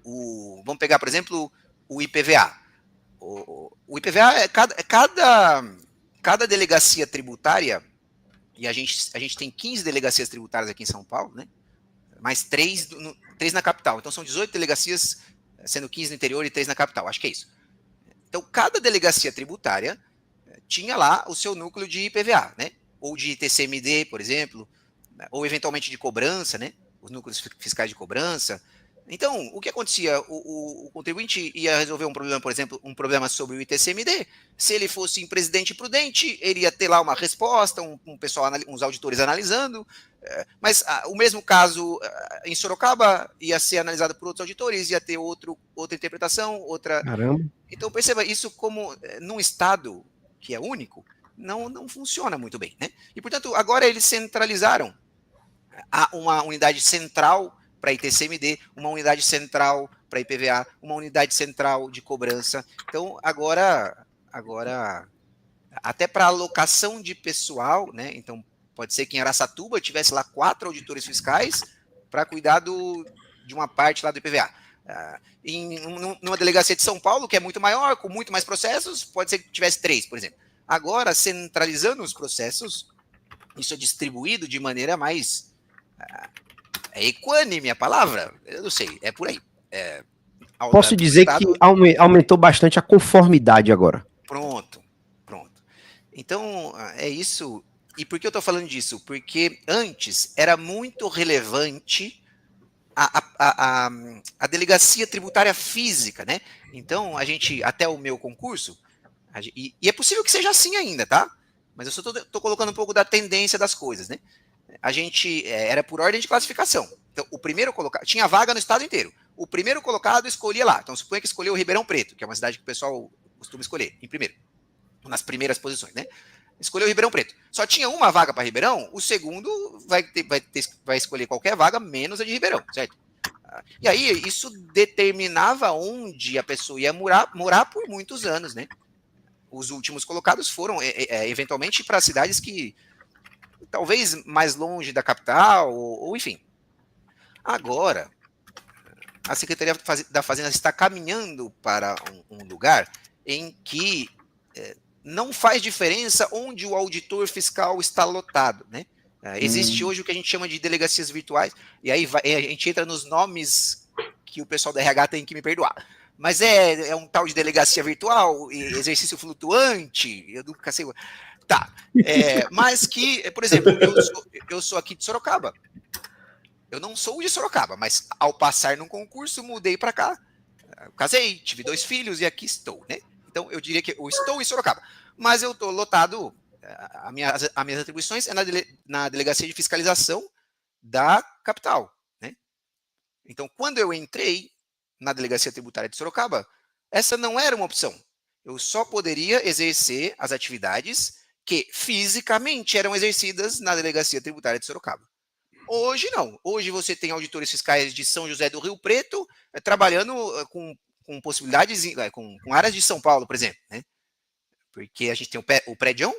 vamos pegar, por exemplo, o IPVA. O IPVA é cada delegacia tributária, e a gente tem 15 delegacias tributárias aqui em São Paulo, né? Mais 3 na capital. Então, são 18 delegacias, sendo 15 no interior e 3 na capital. Acho que é isso. Então, cada delegacia tributária tinha lá o seu núcleo de IPVA, né? Ou de TCMD, por exemplo, ou eventualmente de cobrança, né? Os núcleos fiscais de cobrança. Então, o que acontecia? O contribuinte ia resolver um problema, por exemplo, um problema sobre o ITCMD. Se ele fosse impresidente prudente, ele ia ter lá uma resposta, uns auditores analisando. Mas o mesmo caso em Sorocaba ia ser analisado por outros auditores, ia ter outra interpretação, outra. Caramba. Então, perceba, isso como num estado que é único, não funciona muito bem, né? E, portanto, agora eles centralizaram uma unidade central para ITCMD, uma unidade central para IPVA, uma unidade central de cobrança. Então, agora até para alocação de pessoal, né? Então, pode ser que em Araçatuba tivesse lá 4 auditores fiscais para cuidar de uma parte lá do IPVA. Numa delegacia de São Paulo, que é muito maior, com muito mais processos, pode ser que tivesse 3, por exemplo. Agora, centralizando os processos, isso é distribuído de maneira mais... É equânime a palavra? Eu não sei, é por aí. Posso dizer que aumentou bastante a conformidade agora. Pronto. Então, é isso. E por que eu estou falando disso? Porque antes era muito relevante a delegacia tributária física, né? Então, até o meu concurso, e é possível que seja assim ainda, tá? Mas eu só estou colocando um pouco da tendência das coisas, né? A gente era por ordem de classificação. Então, o primeiro colocado tinha vaga no estado inteiro. o primeiro colocado escolhia lá. Então, suponha que escolheu o Ribeirão Preto, que é uma cidade que o pessoal costuma escolher, em primeiro, nas primeiras posições, né? Escolheu Ribeirão Preto. Só tinha uma vaga para Ribeirão, o segundo vai escolher qualquer vaga, menos a de Ribeirão, certo? E aí, isso determinava onde a pessoa ia morar por muitos anos, né? Os últimos colocados foram, eventualmente, para cidades que, talvez mais longe da capital, ou enfim. Agora, a Secretaria da Fazenda está caminhando para um lugar em que não faz diferença onde o auditor fiscal está lotado, né? Existe hoje o que a gente chama de delegacias virtuais, e aí a gente entra nos nomes que o pessoal da RH tem que me perdoar. Mas é um tal de delegacia virtual, exercício flutuante, eu nunca sei. Tá. Mas que, por exemplo, eu sou aqui de Sorocaba. Eu não sou de Sorocaba, mas ao passar num concurso, mudei para cá. Casei, tive 2 filhos e aqui estou, né? Então, eu diria que eu estou em Sorocaba. Mas eu estou lotado, as minhas atribuições é na delegacia de fiscalização da capital, né? Então, quando eu entrei na delegacia tributária de Sorocaba, essa não era uma opção. Eu só poderia exercer as atividades que fisicamente eram exercidas na delegacia tributária de Sorocaba. Hoje não. Hoje você tem auditores fiscais de São José do Rio Preto trabalhando com possibilidades, com áreas de São Paulo, por exemplo, né? Porque a gente tem o prédião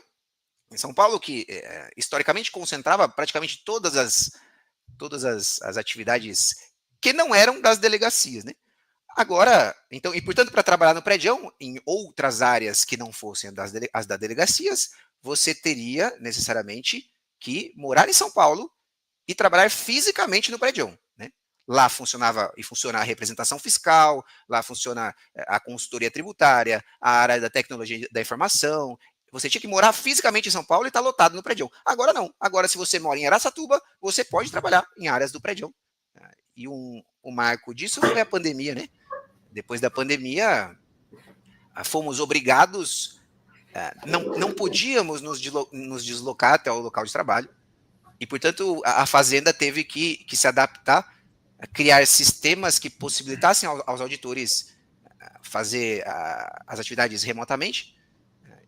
em São Paulo que historicamente concentrava praticamente todas as atividades que não eram das delegacias, né? Agora, então, e portanto, para trabalhar no prédião, em outras áreas que não fossem as das delegacias, você teria necessariamente que morar em São Paulo e trabalhar fisicamente no prédião, né? Lá funciona a representação fiscal, lá funciona a consultoria tributária, a área da tecnologia da informação. Você tinha que morar fisicamente em São Paulo e estar lotado no prédião. Agora não. Agora, se você mora em Araçatuba, você pode trabalhar em áreas do prédião. E o marco disso foi a pandemia, né? Depois da pandemia, fomos obrigados, não podíamos nos deslocar até o local de trabalho. E, portanto, a Fazenda teve que se adaptar, a criar sistemas que possibilitassem aos auditores fazer as atividades remotamente.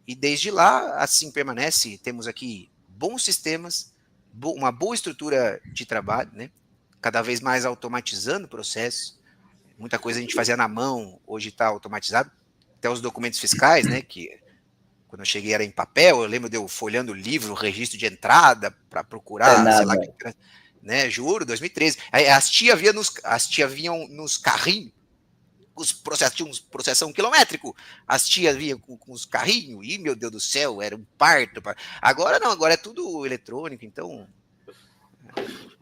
E desde lá, assim permanece. Temos aqui bons sistemas, uma boa estrutura de trabalho, né? Cada vez mais automatizando o processo. Muita coisa a gente fazia na mão, hoje está automatizado. Até os documentos fiscais, né? Que quando eu cheguei era em papel, eu lembro de eu folhando o livro, o registro de entrada, para procurar, sei lá, né, juro, 2013. Aí as tias vinham nos carrinhos, tinha uns processão quilométrico, as tias vinham com os carrinhos, e meu Deus do céu, era um parto. Agora não, agora é tudo eletrônico, então...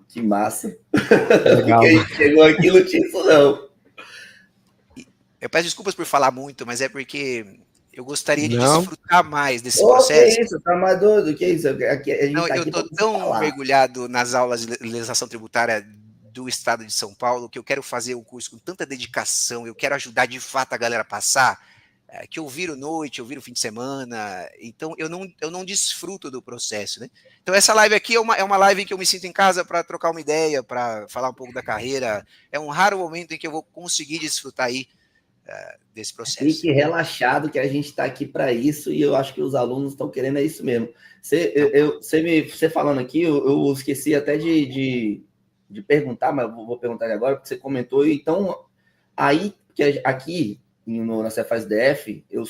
Que massa. Legal. Porque a gente chegou aqui não tinha isso não. Eu peço desculpas por falar muito, mas é porque... Eu gostaria de desfrutar mais desse processo. Que isso? Tá mais doido? Que isso? Eu estou tão mergulhado nas aulas de legislação tributária do Estado de São Paulo que eu quero fazer o curso com tanta dedicação, eu quero ajudar de fato a galera a passar, que eu viro noite, eu viro fim de semana, então eu não desfruto do processo, né? Então essa live aqui é uma live em que eu me sinto em casa para trocar uma ideia, para falar um pouco da carreira, é um raro momento em que eu vou conseguir desfrutar aí desse processo. Fique relaxado que a gente está aqui para isso e eu acho que os alunos estão querendo isso mesmo. Você falando aqui, eu esqueci até de perguntar, mas vou perguntar agora, porque você comentou. Então, aí, que aqui na Cefaz DF, eu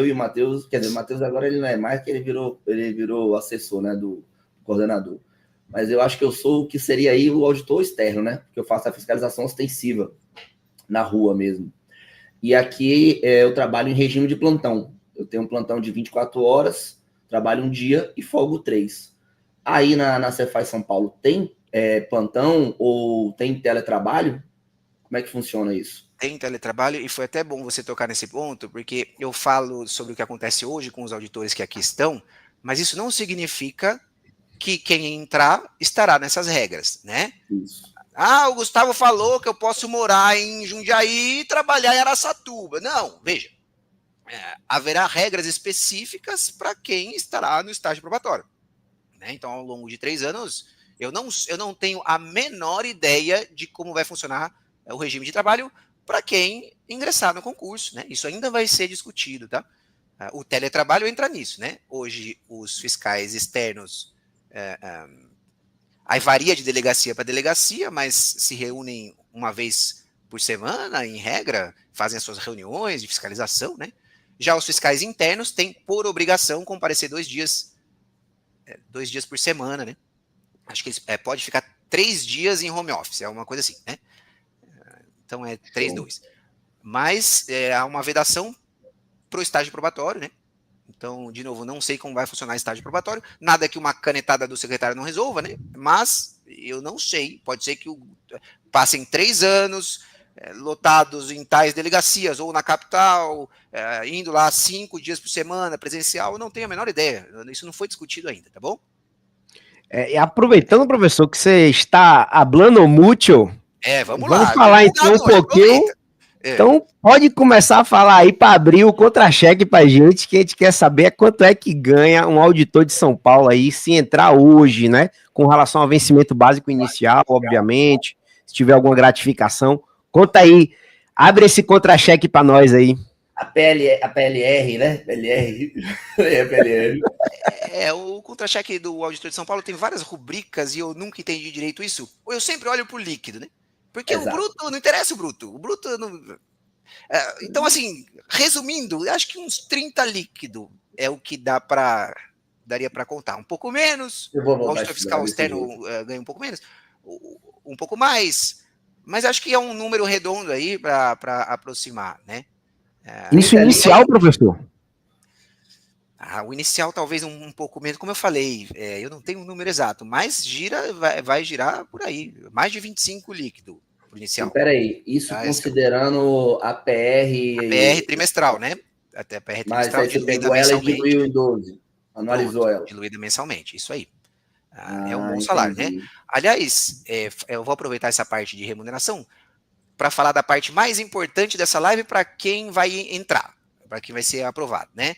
e o Matheus, quer dizer, o Matheus agora ele não é mais, que ele virou assessor, né, do coordenador. Mas eu acho que eu sou o que seria aí o auditor externo, né? Porque eu faço a fiscalização ostensiva na rua mesmo. E aqui eu trabalho em regime de plantão. Eu tenho um plantão de 24 horas, trabalho um dia e folgo 3. Aí na Cefaz São Paulo tem plantão ou tem teletrabalho? Como é que funciona isso? Tem teletrabalho e foi até bom você tocar nesse ponto, porque eu falo sobre o que acontece hoje com os auditores que aqui estão, mas isso não significa que quem entrar estará nessas regras, né? Isso. O Gustavo falou que eu posso morar em Jundiaí e trabalhar em Araçatuba. Não, veja. Haverá regras específicas para quem estará no estágio probatório, né? Então, ao longo de 3 anos, eu não tenho a menor ideia de como vai funcionar o regime de trabalho para quem ingressar no concurso, né? Isso ainda vai ser discutido, tá? O teletrabalho entra nisso, né? Hoje, os fiscais externos, aí varia de delegacia para delegacia, mas se reúnem uma vez por semana, em regra, fazem as suas reuniões de fiscalização, né? Já os fiscais internos têm, por obrigação, comparecer 2 dias por semana, né? Acho que eles pode ficar 3 dias em home office, é uma coisa assim, né? Então é 3, 2. Mas há uma vedação para o estágio probatório, né? Então, de novo, não sei como vai funcionar o estágio probatório, nada que uma canetada do secretário não resolva, né? Mas eu não sei, pode ser que passem 3 anos lotados em tais delegacias, ou na capital, indo lá 5 dias por semana, presencial, eu não tenho a menor ideia, isso não foi discutido ainda, tá bom? Aproveitando, professor, que você está hablando muito, vamos lá. Vamos falar então um pouquinho. Então, pode começar a falar aí para abrir o contra-cheque para a gente, que a gente quer saber quanto é que ganha um auditor de São Paulo aí, se entrar hoje, né? Com relação ao vencimento básico inicial, obviamente, se tiver alguma gratificação. Conta aí, abre esse contra-cheque para nós aí. A PLR, né? PLR. PLR. O contra-cheque do auditor de São Paulo tem várias rubricas e eu nunca entendi direito isso. Eu sempre olho por líquido, né? Porque Exato. O bruto, não interessa o bruto. O bruto não... Então, assim, resumindo, acho que uns 30 líquido é o que daria para contar. Um pouco menos, o auditor fiscal externo ganha um pouco menos, um pouco mais, mas acho que é um número redondo aí para aproximar, né? Isso inicial, professor? O inicial talvez um pouco menos, como eu falei, eu não tenho um número exato, mas vai girar por aí, mais de 25 líquido pro inicial. Peraí, isso considerando a PR... trimestral, né? Até a PR trimestral, mas aí você pegou ela e diluiu em 12, analisou ela. Diluída mensalmente, isso aí. É um bom salário, né? Aliás, eu vou aproveitar essa parte de remuneração para falar da parte mais importante dessa live para quem vai entrar, para quem vai ser aprovado, né?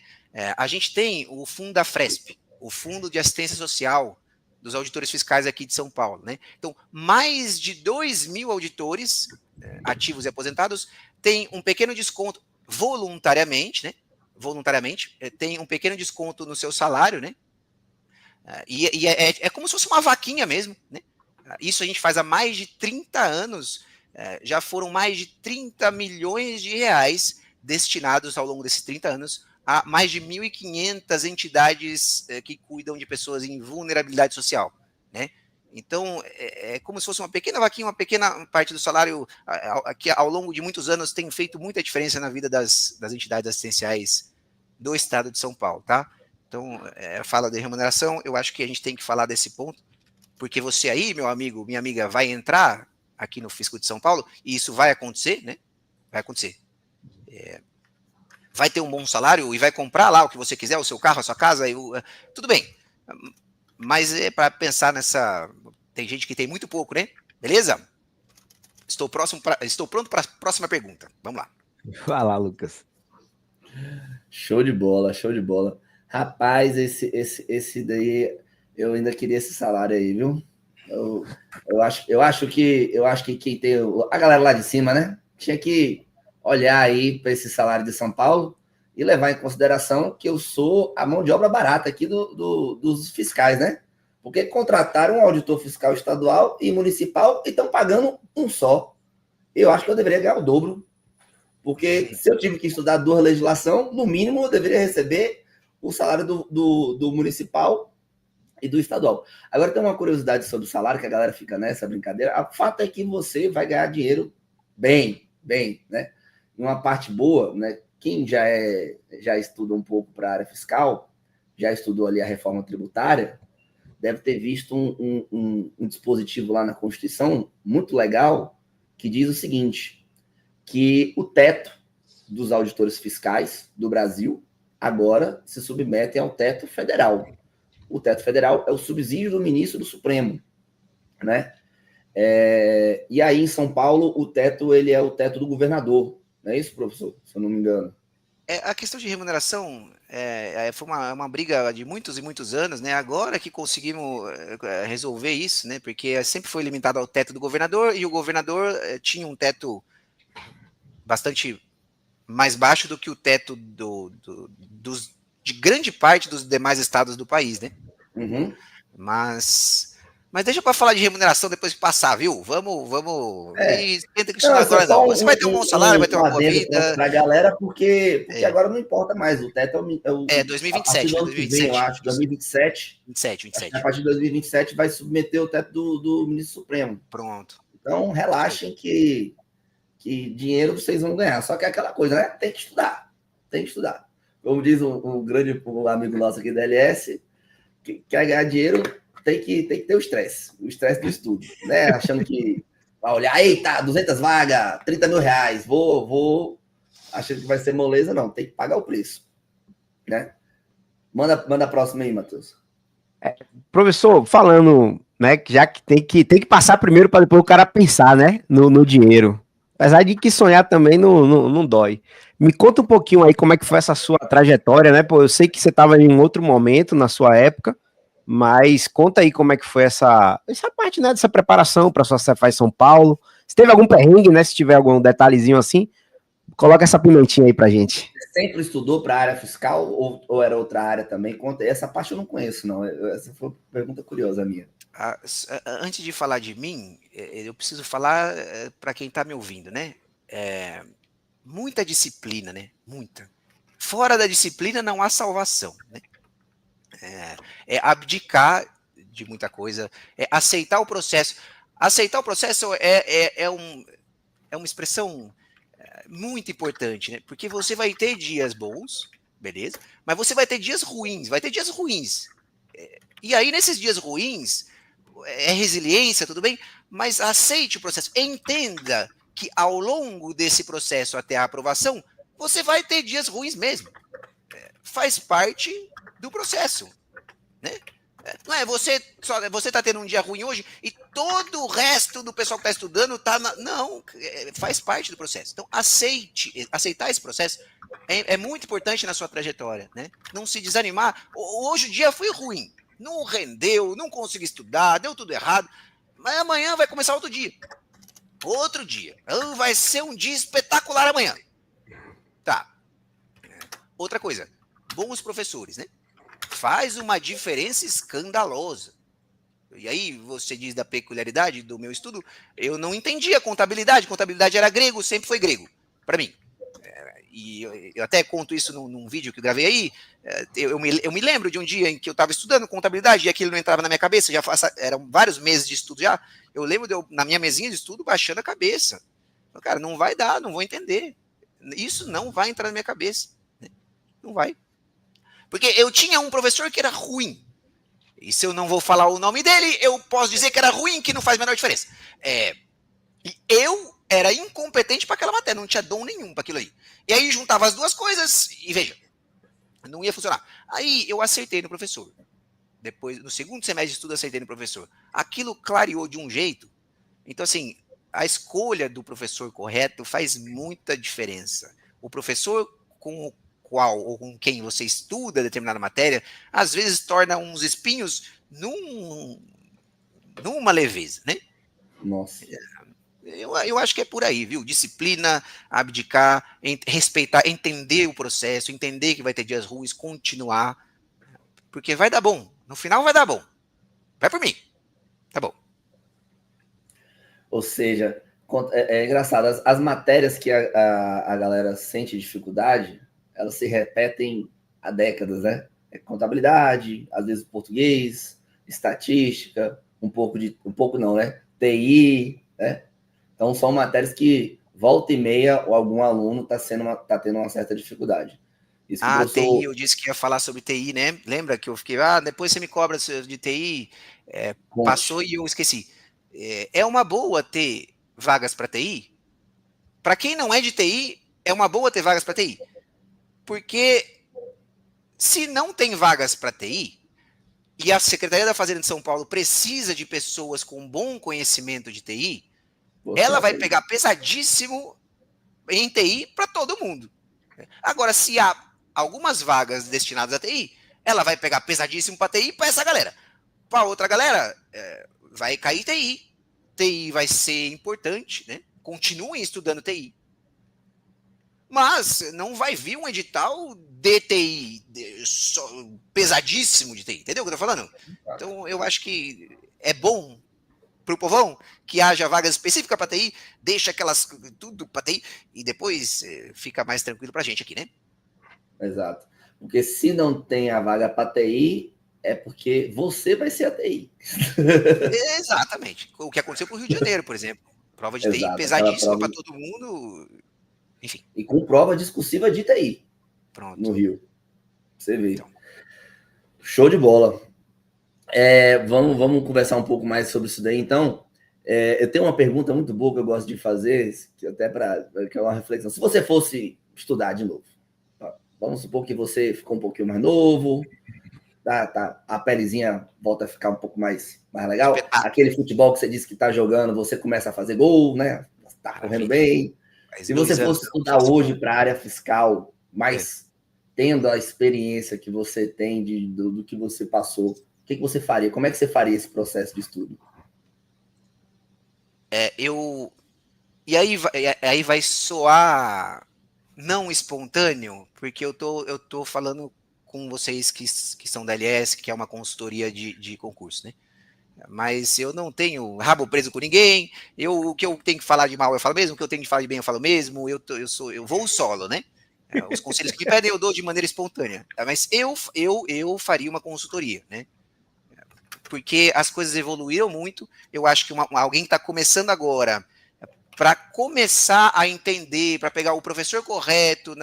A gente tem o Fundafresp, o Fundo de Assistência Social dos auditores fiscais aqui de São Paulo, né? Então, mais de 2.000 auditores ativos e aposentados têm um pequeno desconto voluntariamente, né? Voluntariamente, tem um pequeno desconto no seu salário, né? E é como se fosse uma vaquinha mesmo, né? Isso a gente faz há mais de 30 anos, já foram mais de 30 milhões de reais destinados ao longo desses 30 anos a mais de 1.500 entidades que cuidam de pessoas em vulnerabilidade social, né? Então, é como se fosse uma pequena vaquinha, uma pequena parte do salário que ao longo de muitos anos tem feito muita diferença na vida das entidades assistenciais do estado de São Paulo, tá? Então, fala de remuneração, eu acho que a gente tem que falar desse ponto, porque você aí, meu amigo, minha amiga, vai entrar aqui no Fisco de São Paulo, e isso vai acontecer, né? Vai acontecer. Vai ter um bom salário e vai comprar lá o que você quiser, o seu carro, a sua casa, tudo bem. Mas é para pensar nessa... Tem gente que tem muito pouco, né? Beleza? Estou pronto para a próxima pergunta. Vamos lá. Vai lá, Lucas. Show de bola, show de bola. Rapaz, esse daí, eu ainda queria esse salário aí, viu? Eu acho que quem tem... A galera lá de cima, né? Tinha que olhar aí para esse salário de São Paulo e levar em consideração que eu sou a mão de obra barata aqui dos fiscais, né? Porque contrataram um auditor fiscal estadual e municipal e estão pagando um só. Eu acho que eu deveria ganhar o dobro. Porque se eu tive que estudar 2 legislações, no mínimo eu deveria receber o salário do municipal e do estadual. Agora tem uma curiosidade sobre o salário, que a galera fica nessa brincadeira. O fato é que você vai ganhar dinheiro bem, né? E uma parte boa, né? Quem já estuda um pouco para a área fiscal, já estudou ali a reforma tributária, deve ter visto um dispositivo lá na Constituição muito legal que diz o seguinte, que o teto dos auditores fiscais do Brasil agora se submetem ao teto federal. O teto federal é o subsídio do ministro do Supremo, né? E aí, em São Paulo, o teto ele é o teto do governador. Não é isso, professor? Se eu não me engano. A questão de remuneração foi uma briga de muitos e muitos anos, né? Agora que conseguimos resolver isso, né? Porque sempre foi limitado ao teto do governador e o governador tinha um teto bastante mais baixo do que o teto de grande parte dos demais estados do país, né? Uhum. Mas deixa para falar de remuneração depois que passar, viu? Vamos. E tenta que Não, estudar agora só não. Você vai ter um bom salário, vai ter uma boa adendo vida. para a galera, porque agora não importa mais. O teto a partir 2027, do né? ano que vem, eu 2027. acho, 2027. 27, Acho que a 27. partir de 2027 vai submeter o teto do ministro Supremo. Pronto. Então, relaxem que dinheiro vocês vão ganhar. Só que é aquela coisa, né? Tem que estudar. Tem que estudar. Como diz um grande amigo nosso aqui da LS, que quer ganhar dinheiro tem que ter o estresse do estudo, né? Achando que vai olhar, eita, 200 vagas, 30 mil reais, vou, achando que vai ser moleza, não, tem que pagar o preço, né? Manda a próxima aí, Matheus. Professor, falando, né, já que tem que passar primeiro para depois o cara pensar, né, no dinheiro. Apesar de que sonhar também não dói. Me conta um pouquinho aí como é que foi essa sua trajetória, né? Pô, eu sei que você estava em um outro momento na sua época, mas conta aí como é que foi essa parte, né, dessa preparação para sua Cefaz São Paulo. Se teve algum perrengue, né? Se tiver algum detalhezinho assim, coloca essa pimentinha aí pra gente. Você sempre estudou para a área fiscal ou era outra área também? Conta, essa parte eu não conheço, não. Essa foi uma pergunta curiosa minha. Antes de falar de mim, eu preciso falar para quem está me ouvindo, né? Muita disciplina, né? Muita. Fora da disciplina não há salvação, né? Abdicar de muita coisa, aceitar o processo. Aceitar o processo é uma expressão muito importante, né? Porque você vai ter dias bons, beleza? Mas você vai ter dias ruins, E aí, nesses dias ruins, resiliência, tudo bem? Mas aceite o processo. Entenda que ao longo desse processo até a aprovação, você vai ter dias ruins mesmo. Faz parte do processo, né? Não é você está tendo um dia ruim hoje e todo o resto do pessoal que está estudando está não, faz parte do processo. Então aceitar esse processo é muito importante na sua trajetória, né? Não se desanimar. Hoje o dia foi ruim, não rendeu, não consegui estudar, deu tudo errado, mas amanhã vai começar outro dia. Vai ser um dia espetacular amanhã. Tá. Outra coisa, bons professores, né? Faz uma diferença escandalosa. E aí você diz da peculiaridade do meu estudo, eu não entendia contabilidade era grego, sempre foi grego, para mim. E eu até conto isso num vídeo que eu gravei aí, eu me lembro de um dia em que eu estava estudando contabilidade e aquilo não entrava na minha cabeça, eram vários meses de estudo já, eu lembro de eu, na minha mesinha de estudo, baixando a cabeça. Cara, não vai dar, não vou entender. Isso não vai entrar na minha cabeça. Não vai. Porque eu tinha um professor que era ruim. E se eu não vou falar o nome dele, eu posso dizer que era ruim, que não faz a menor diferença. E eu era incompetente para aquela matéria, não tinha dom nenhum para aquilo aí. E aí juntava as duas coisas e veja, não ia funcionar. Aí eu acertei no professor. Depois, no segundo semestre de estudo, acertei no professor. Aquilo clareou de um jeito. Então, assim, a escolha do professor correto faz muita diferença. O professor com o qual ou com quem você estuda determinada matéria, às vezes torna uns espinhos numa leveza, né? Nossa. Eu acho que é por aí, viu? Disciplina, abdicar, respeitar, entender o processo, entender que vai ter dias ruins, continuar, porque vai dar bom. No final vai dar bom. Vai por mim. Tá bom. Ou seja, é engraçado, as matérias que a galera sente dificuldade, elas se repetem há décadas, né? Contabilidade, às vezes português, estatística, um pouco não, né? TI, né? Então são matérias que volta e meia algum aluno está tendo uma certa dificuldade. Isso que professor... TI, eu disse que ia falar sobre TI, né? Lembra que eu fiquei, depois você me cobra de TI, passou e eu esqueci. É uma boa ter vagas para TI? Para quem não é de TI, é uma boa ter vagas para TI. Porque se não tem vagas para TI, e a Secretaria da Fazenda de São Paulo precisa de pessoas com bom conhecimento de TI, ela vai pegar pesadíssimo em TI para todo mundo. Agora, se há algumas vagas destinadas a TI, ela vai pegar pesadíssimo para TI para essa galera. Para outra galera, vai cair TI. TI vai ser importante, né? Continuem estudando TI. Mas não vai vir um edital de TI pesadíssimo de TI, entendeu o que eu tô falando? Então, eu acho que é bom para o povão que haja vagas específicas para TI, deixa aquelas tudo para TI e depois fica mais tranquilo para a gente aqui, né? Exato. Porque se não tem a vaga para TI, é porque você vai ser a TI. Exatamente. O que aconteceu com o Rio de Janeiro, por exemplo. Prova de TI Exato, pesadíssima para todo mundo. Enfim. E com prova discursiva de TI. Pronto. No Rio. Você vê. Então. Show de bola. Vamos conversar um pouco mais sobre isso daí, então. Eu tenho uma pergunta muito boa que eu gosto de fazer, que até que é uma reflexão. Se você fosse estudar de novo, tá? Vamos supor que você ficou um pouquinho mais novo, a pelezinha volta a ficar um pouco mais legal. Aquele futebol que você disse que está jogando, você começa a fazer gol, né? Está correndo bem. Se você fosse estudar hoje para a área fiscal, mas tendo a experiência que você tem do que você passou, o que você faria? Como é que você faria esse processo de estudo? E aí vai soar não espontâneo, porque eu tô falando com vocês que são da LS, que é uma consultoria de concurso, né? Mas eu não tenho rabo preso com ninguém, o que eu tenho que falar de mal eu falo mesmo, o que eu tenho que falar de bem eu falo mesmo, eu vou solo, né? Os conselhos que me pedem eu dou de maneira espontânea, mas eu faria uma consultoria, né? Porque as coisas evoluíram muito, eu acho que alguém que está começando agora, para começar a entender, para pegar o professor correto,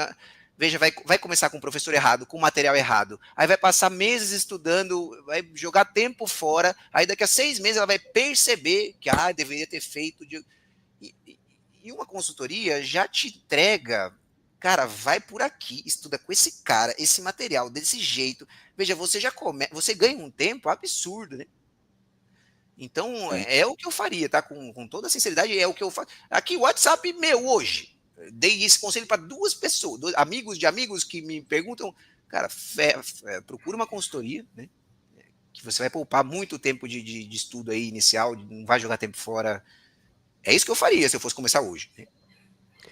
veja, vai começar com o professor errado, com o material errado, aí vai passar meses estudando, vai jogar tempo fora, aí daqui a 6 meses ela vai perceber que deveria ter feito. E uma consultoria já te entrega, cara, vai por aqui, estuda com esse cara, esse material, desse jeito. Veja, você ganha um tempo absurdo, né? Então, é o que eu faria, tá? Com toda a sinceridade, é o que eu faço. Aqui, o WhatsApp meu hoje. Dei esse conselho para 2 pessoas, amigos de amigos que me perguntam, cara, procura uma consultoria, né? Que você vai poupar muito tempo de estudo aí inicial, não vai jogar tempo fora. É isso que eu faria se eu fosse começar hoje, né?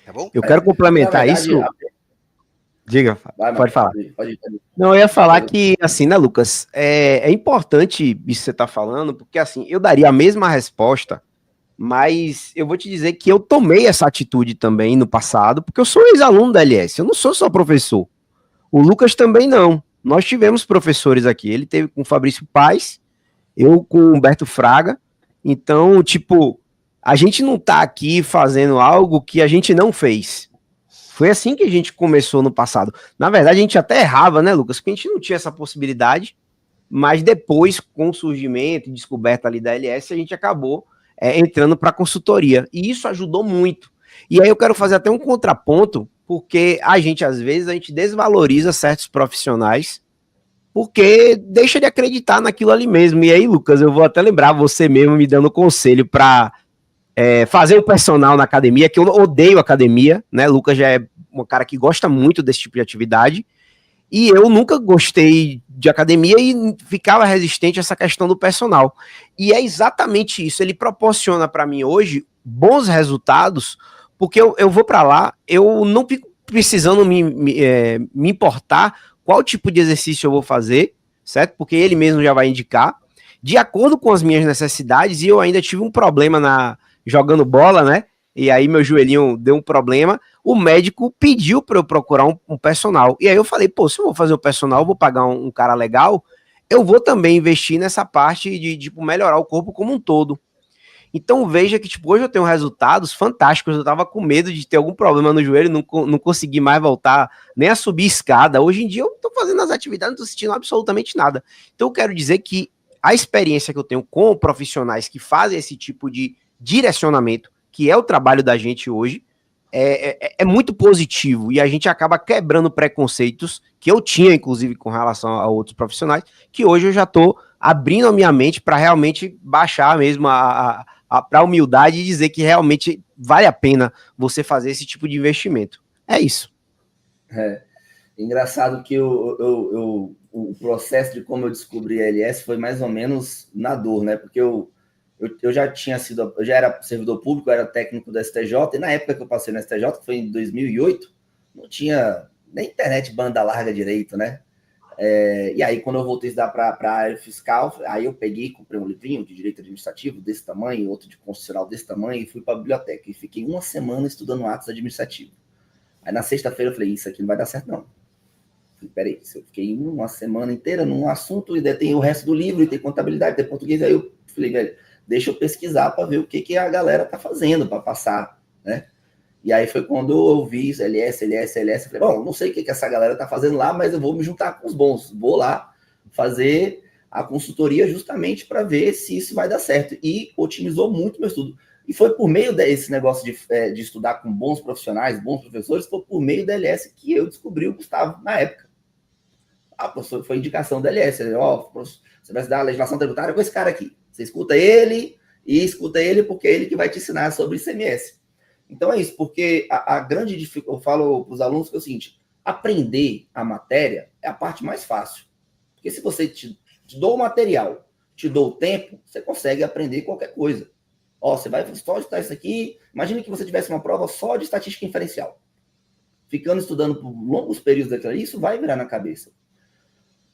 Tá bom? Eu quero complementar verdade, isso. Diga, pode falar. Pode. Não, eu ia falar que, assim, né, Lucas, é importante isso que você está falando, porque, assim, eu daria a mesma resposta, mas eu vou te dizer que eu tomei essa atitude também no passado, porque eu sou ex-aluno da LS, eu não sou só professor. O Lucas também não. Nós tivemos professores aqui, ele teve com o Fabrício Paes, eu com o Humberto Fraga, então, tipo, a gente não tá aqui fazendo algo que a gente não fez. Foi assim que a gente começou no passado. Na verdade, a gente até errava, né, Lucas? Porque a gente não tinha essa possibilidade, mas depois, com o surgimento e descoberta ali da LS, a gente acabou entrando para a consultoria. E isso ajudou muito. E aí eu quero fazer até um contraponto, porque a gente, às vezes, a gente desvaloriza certos profissionais, porque deixa de acreditar naquilo ali mesmo. E aí, Lucas, eu vou até lembrar você mesmo me dando conselho para fazer o personal na academia, que eu odeio academia, né? Lucas já é um cara que gosta muito desse tipo de atividade, e eu nunca gostei de academia e ficava resistente a essa questão do personal. E é exatamente isso, ele proporciona para mim hoje bons resultados, porque eu vou para lá, eu não fico precisando me importar qual tipo de exercício eu vou fazer, certo? Porque ele mesmo já vai indicar, de acordo com as minhas necessidades, e eu ainda tive um problema jogando bola, né? E aí meu joelhinho deu um problema, o médico pediu para eu procurar um personal. E aí eu falei, pô, se eu vou fazer o personal, eu vou pagar um cara legal, eu vou também investir nessa parte de tipo, melhorar o corpo como um todo. Então veja que tipo, hoje eu tenho resultados fantásticos, eu tava com medo de ter algum problema no joelho, não consegui mais voltar nem a subir escada. Hoje em dia eu tô fazendo as atividades, não tô sentindo absolutamente nada. Então eu quero dizer que a experiência que eu tenho com profissionais que fazem esse tipo de direcionamento, que é o trabalho da gente hoje, é muito positivo, e a gente acaba quebrando preconceitos que eu tinha, inclusive, com relação a outros profissionais, que hoje eu já estou abrindo a minha mente para realmente baixar mesmo para a humildade e dizer que realmente vale a pena você fazer esse tipo de investimento. É isso. É. Engraçado que o processo de como eu descobri a LS foi mais ou menos na dor, né? Porque eu já era servidor público, eu era técnico da STJ, e na época que eu passei na STJ, que foi em 2008, não tinha nem internet banda larga direito, né? E aí, quando eu voltei a estudar para a área fiscal, aí eu peguei, comprei um livrinho de direito administrativo desse tamanho, outro de constitucional desse tamanho, e fui para a biblioteca. E fiquei uma semana estudando atos administrativos. Aí na sexta-feira eu falei, isso aqui não vai dar certo, não. Falei, peraí, se eu fiquei uma semana inteira num assunto, e tem o resto do livro, e tem contabilidade, tem português, aí eu falei, velho, deixa eu pesquisar para ver o que a galera tá fazendo para passar, né? E aí foi quando eu vi LS, eu falei, bom, não sei o que essa galera tá fazendo lá, mas eu vou me juntar com os bons, vou lá fazer a consultoria justamente para ver se isso vai dar certo. E otimizou muito meu estudo. E foi por meio desse negócio de estudar com bons profissionais, bons professores, foi por meio da LS que eu descobri o Gustavo na época. Professor, foi indicação da LS. Ó, você vai estudar a legislação tributária com esse cara aqui. Você escuta ele porque é ele que vai te ensinar sobre ICMS. Então é isso, porque a grande dificuldade, eu falo para os alunos que é o seguinte, aprender a matéria é a parte mais fácil. Porque se você te dou o material, te dou o tempo, você consegue aprender qualquer coisa. Ó, você vai só estudar isso aqui, imagine que você tivesse uma prova só de estatística inferencial. Ficando estudando por longos períodos daquilo ali, isso vai virar na cabeça.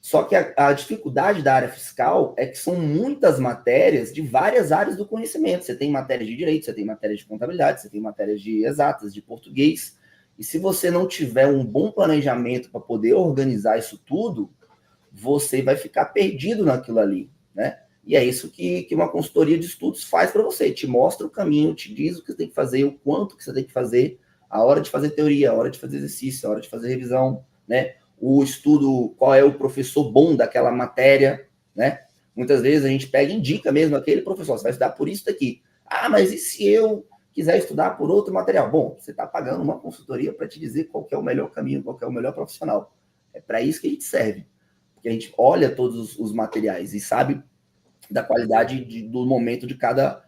Só que a dificuldade da área fiscal é que são muitas matérias de várias áreas do conhecimento. Você tem matérias de direito, você tem matérias de contabilidade, você tem matérias de exatas, de português. E se você não tiver um bom planejamento para poder organizar isso tudo, você vai ficar perdido naquilo ali, né? E é isso que uma consultoria de estudos faz para você. Te mostra o caminho, te diz o que você tem que fazer, o quanto que você tem que fazer, a hora de fazer teoria, a hora de fazer exercício, a hora de fazer revisão, né? O estudo, qual é o professor bom daquela matéria, né? Muitas vezes a gente pega e indica mesmo aquele professor, você vai estudar por isso daqui. Ah, mas e se eu quiser estudar por outro material? Bom, você está pagando uma consultoria para te dizer qual é o melhor caminho, qual é o melhor profissional. É para isso que a gente serve. Porque a gente olha todos os materiais e sabe da qualidade do momento de cada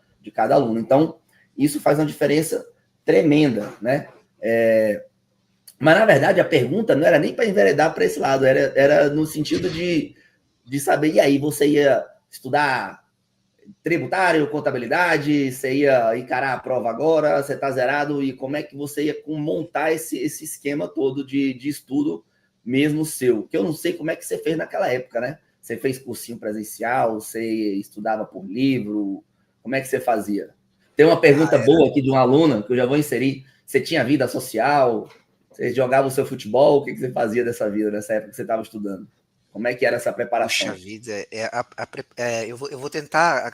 aluno. Então, isso faz uma diferença tremenda, né? Mas, na verdade, a pergunta não era nem para enveredar para esse lado, era no sentido de saber, e aí, você ia estudar tributário, contabilidade, você ia encarar a prova agora, você está zerado, e como é que você ia montar esse esquema todo de estudo mesmo seu? Que eu não sei como é que você fez naquela época, né? Você fez cursinho presencial, você estudava por livro, como é que você fazia? Tem uma pergunta boa aqui de uma aluna, que eu já vou inserir. Você tinha vida social? Você jogava o seu futebol? O que você fazia dessa vida, nessa época que você estava estudando? Como é que era essa preparação? Puxa vida, eu vou tentar,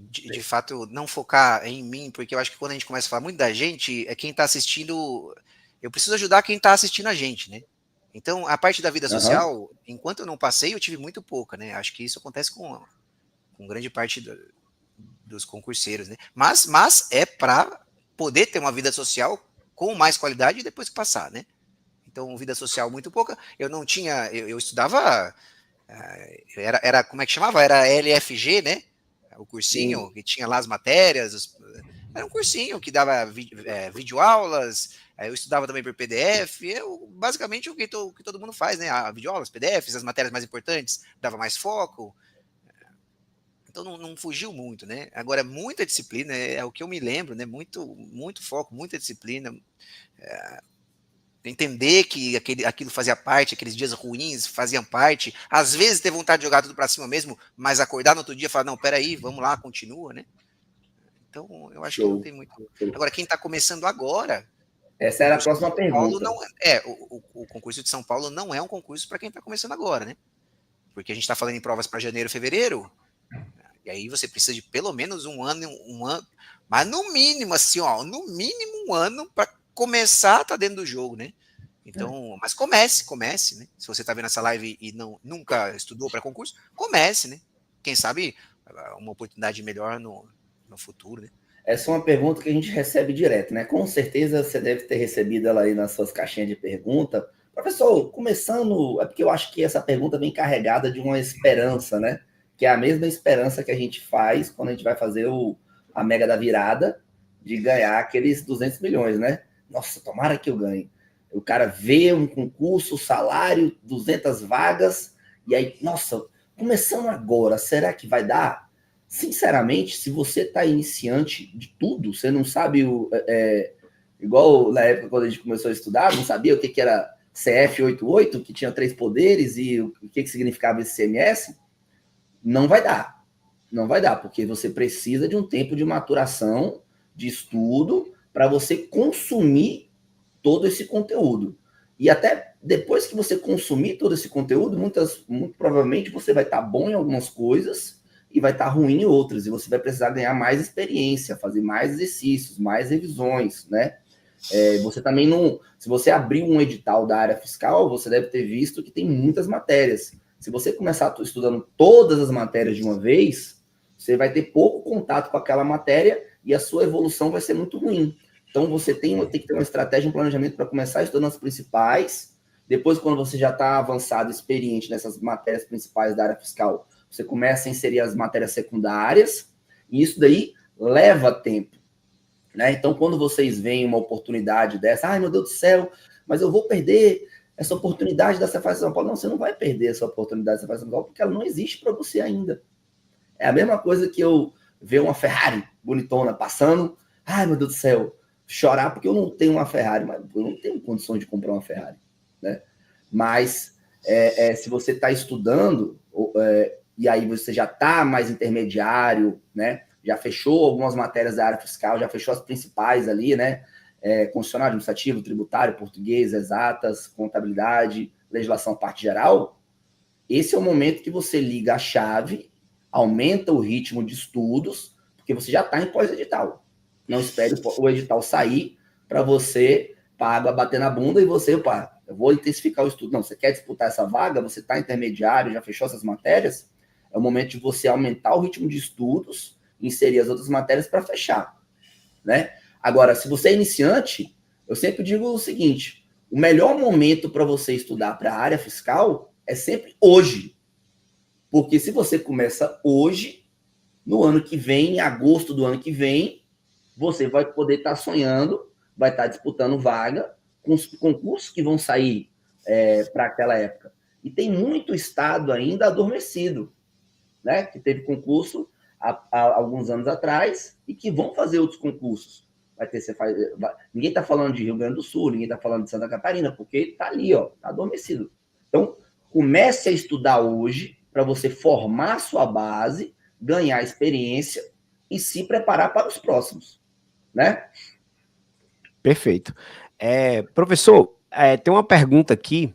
de fato, não focar em mim, porque eu acho que quando a gente começa a falar muito da gente, é quem está assistindo. Eu preciso ajudar quem está assistindo a gente, né? Então, a parte da vida social, enquanto eu não passei, eu tive muito pouca, né? Acho que isso acontece com grande parte dos concurseiros, né? Mas é para poder ter uma vida social com mais qualidade depois que passar, né? Então, vida social muito pouca. Eu não tinha, eu estudava, era como é que chamava? Era LFG, né? O cursinho, que tinha lá as matérias, era um cursinho que dava videoaulas, eu estudava também por PDF, basicamente o que todo mundo faz, né? Videoaulas, PDFs, as matérias mais importantes, dava mais foco, então não fugiu muito, né? Agora, muita disciplina, é o que eu me lembro, né? Muito foco, muita disciplina, entender que aquilo fazia parte, aqueles dias ruins faziam parte, às vezes ter vontade de jogar tudo para cima mesmo, mas acordar no outro dia e falar, não, peraí, vamos lá, continua, né? Então, eu acho que não tem muito. Agora, quem está começando agora... Essa era a próxima pergunta. O concurso de São Paulo não é um concurso para quem está começando agora, né? Porque a gente está falando em provas para janeiro, fevereiro, e aí você precisa de pelo menos um ano, mas no mínimo, assim, ó, no mínimo um ano para começar a estar dentro do jogo, né? Então, mas comece, né? Se você está vendo essa live e nunca estudou para concurso, comece, né? Quem sabe uma oportunidade melhor no futuro, né? Essa é uma pergunta que a gente recebe direto, né? Com certeza você deve ter recebido ela aí nas suas caixinhas de pergunta. Professor, começando, é porque eu acho que essa pergunta vem carregada de uma esperança, né? Que é a mesma esperança que a gente faz quando a gente vai fazer a mega da virada de ganhar aqueles 200 milhões, né? Nossa, tomara que eu ganhe. O cara vê um concurso, salário, 200 vagas, e aí, nossa, começando agora, será que vai dar? Sinceramente, se você está iniciante de tudo, você não sabe igual na época quando a gente começou a estudar, não sabia o que era CF88, que tinha 3 poderes, e o que significava esse CMS, não vai dar. Não vai dar, porque você precisa de um tempo de maturação, de estudo, para você consumir todo esse conteúdo. E até depois que você consumir todo esse conteúdo, muito provavelmente você vai estar bom em algumas coisas e vai estar ruim em outras. E você vai precisar ganhar mais experiência, fazer mais exercícios, mais revisões, né? Você também não... Se você abrir um edital da área fiscal, você deve ter visto que tem muitas matérias. Se você começar estudando todas as matérias de uma vez, você vai ter pouco contato com aquela matéria e a sua evolução vai ser muito ruim. Então, você tem que ter uma estratégia, um planejamento para começar estudando as principais. Depois, quando você já está avançado, experiente nessas matérias principais da área fiscal, você começa a inserir as matérias secundárias. E isso daí leva tempo, né? Então, quando vocês veem uma oportunidade dessa, ai, meu Deus do céu, mas eu vou perder essa oportunidade da Cefaz São Paulo. Não, você não vai perder essa oportunidade da Cefaz São Paulo, porque ela não existe para você ainda. É a mesma coisa que eu ver uma Ferrari bonitona passando, ai, meu Deus do céu, chorar porque eu não tenho uma Ferrari, mas eu não tenho condição de comprar uma Ferrari, né? Mas se você está estudando, e aí você já está mais intermediário, né? Já fechou algumas matérias da área fiscal, já fechou as principais ali, né? Constitucional, administrativo, tributário, português, exatas, contabilidade, legislação parte geral. Esse é o momento que você liga a chave, aumenta o ritmo de estudos, porque você já está em pós-edital. Não espere o edital sair para você, para a água bater na bunda e você, opa, eu vou intensificar o estudo. Não, você quer disputar essa vaga, você está intermediário, já fechou essas matérias, é o momento de você aumentar o ritmo de estudos, inserir as outras matérias para fechar, né? Agora, se você é iniciante, eu sempre digo o seguinte, o melhor momento para você estudar para a área fiscal é sempre hoje. Porque se você começa hoje, no ano que vem, em agosto do ano que vem, você vai poder estar sonhando, vai estar disputando vaga com os concursos que vão sair para aquela época. E tem muito estado ainda adormecido, né? Que teve concurso há alguns anos atrás e que vão fazer outros concursos. Ninguém está falando de Rio Grande do Sul, ninguém está falando de Santa Catarina, porque está ali, ó, está adormecido. Então, comece a estudar hoje para você formar sua base, ganhar experiência e se preparar para os próximos, né? Perfeito. Professor, tem uma pergunta aqui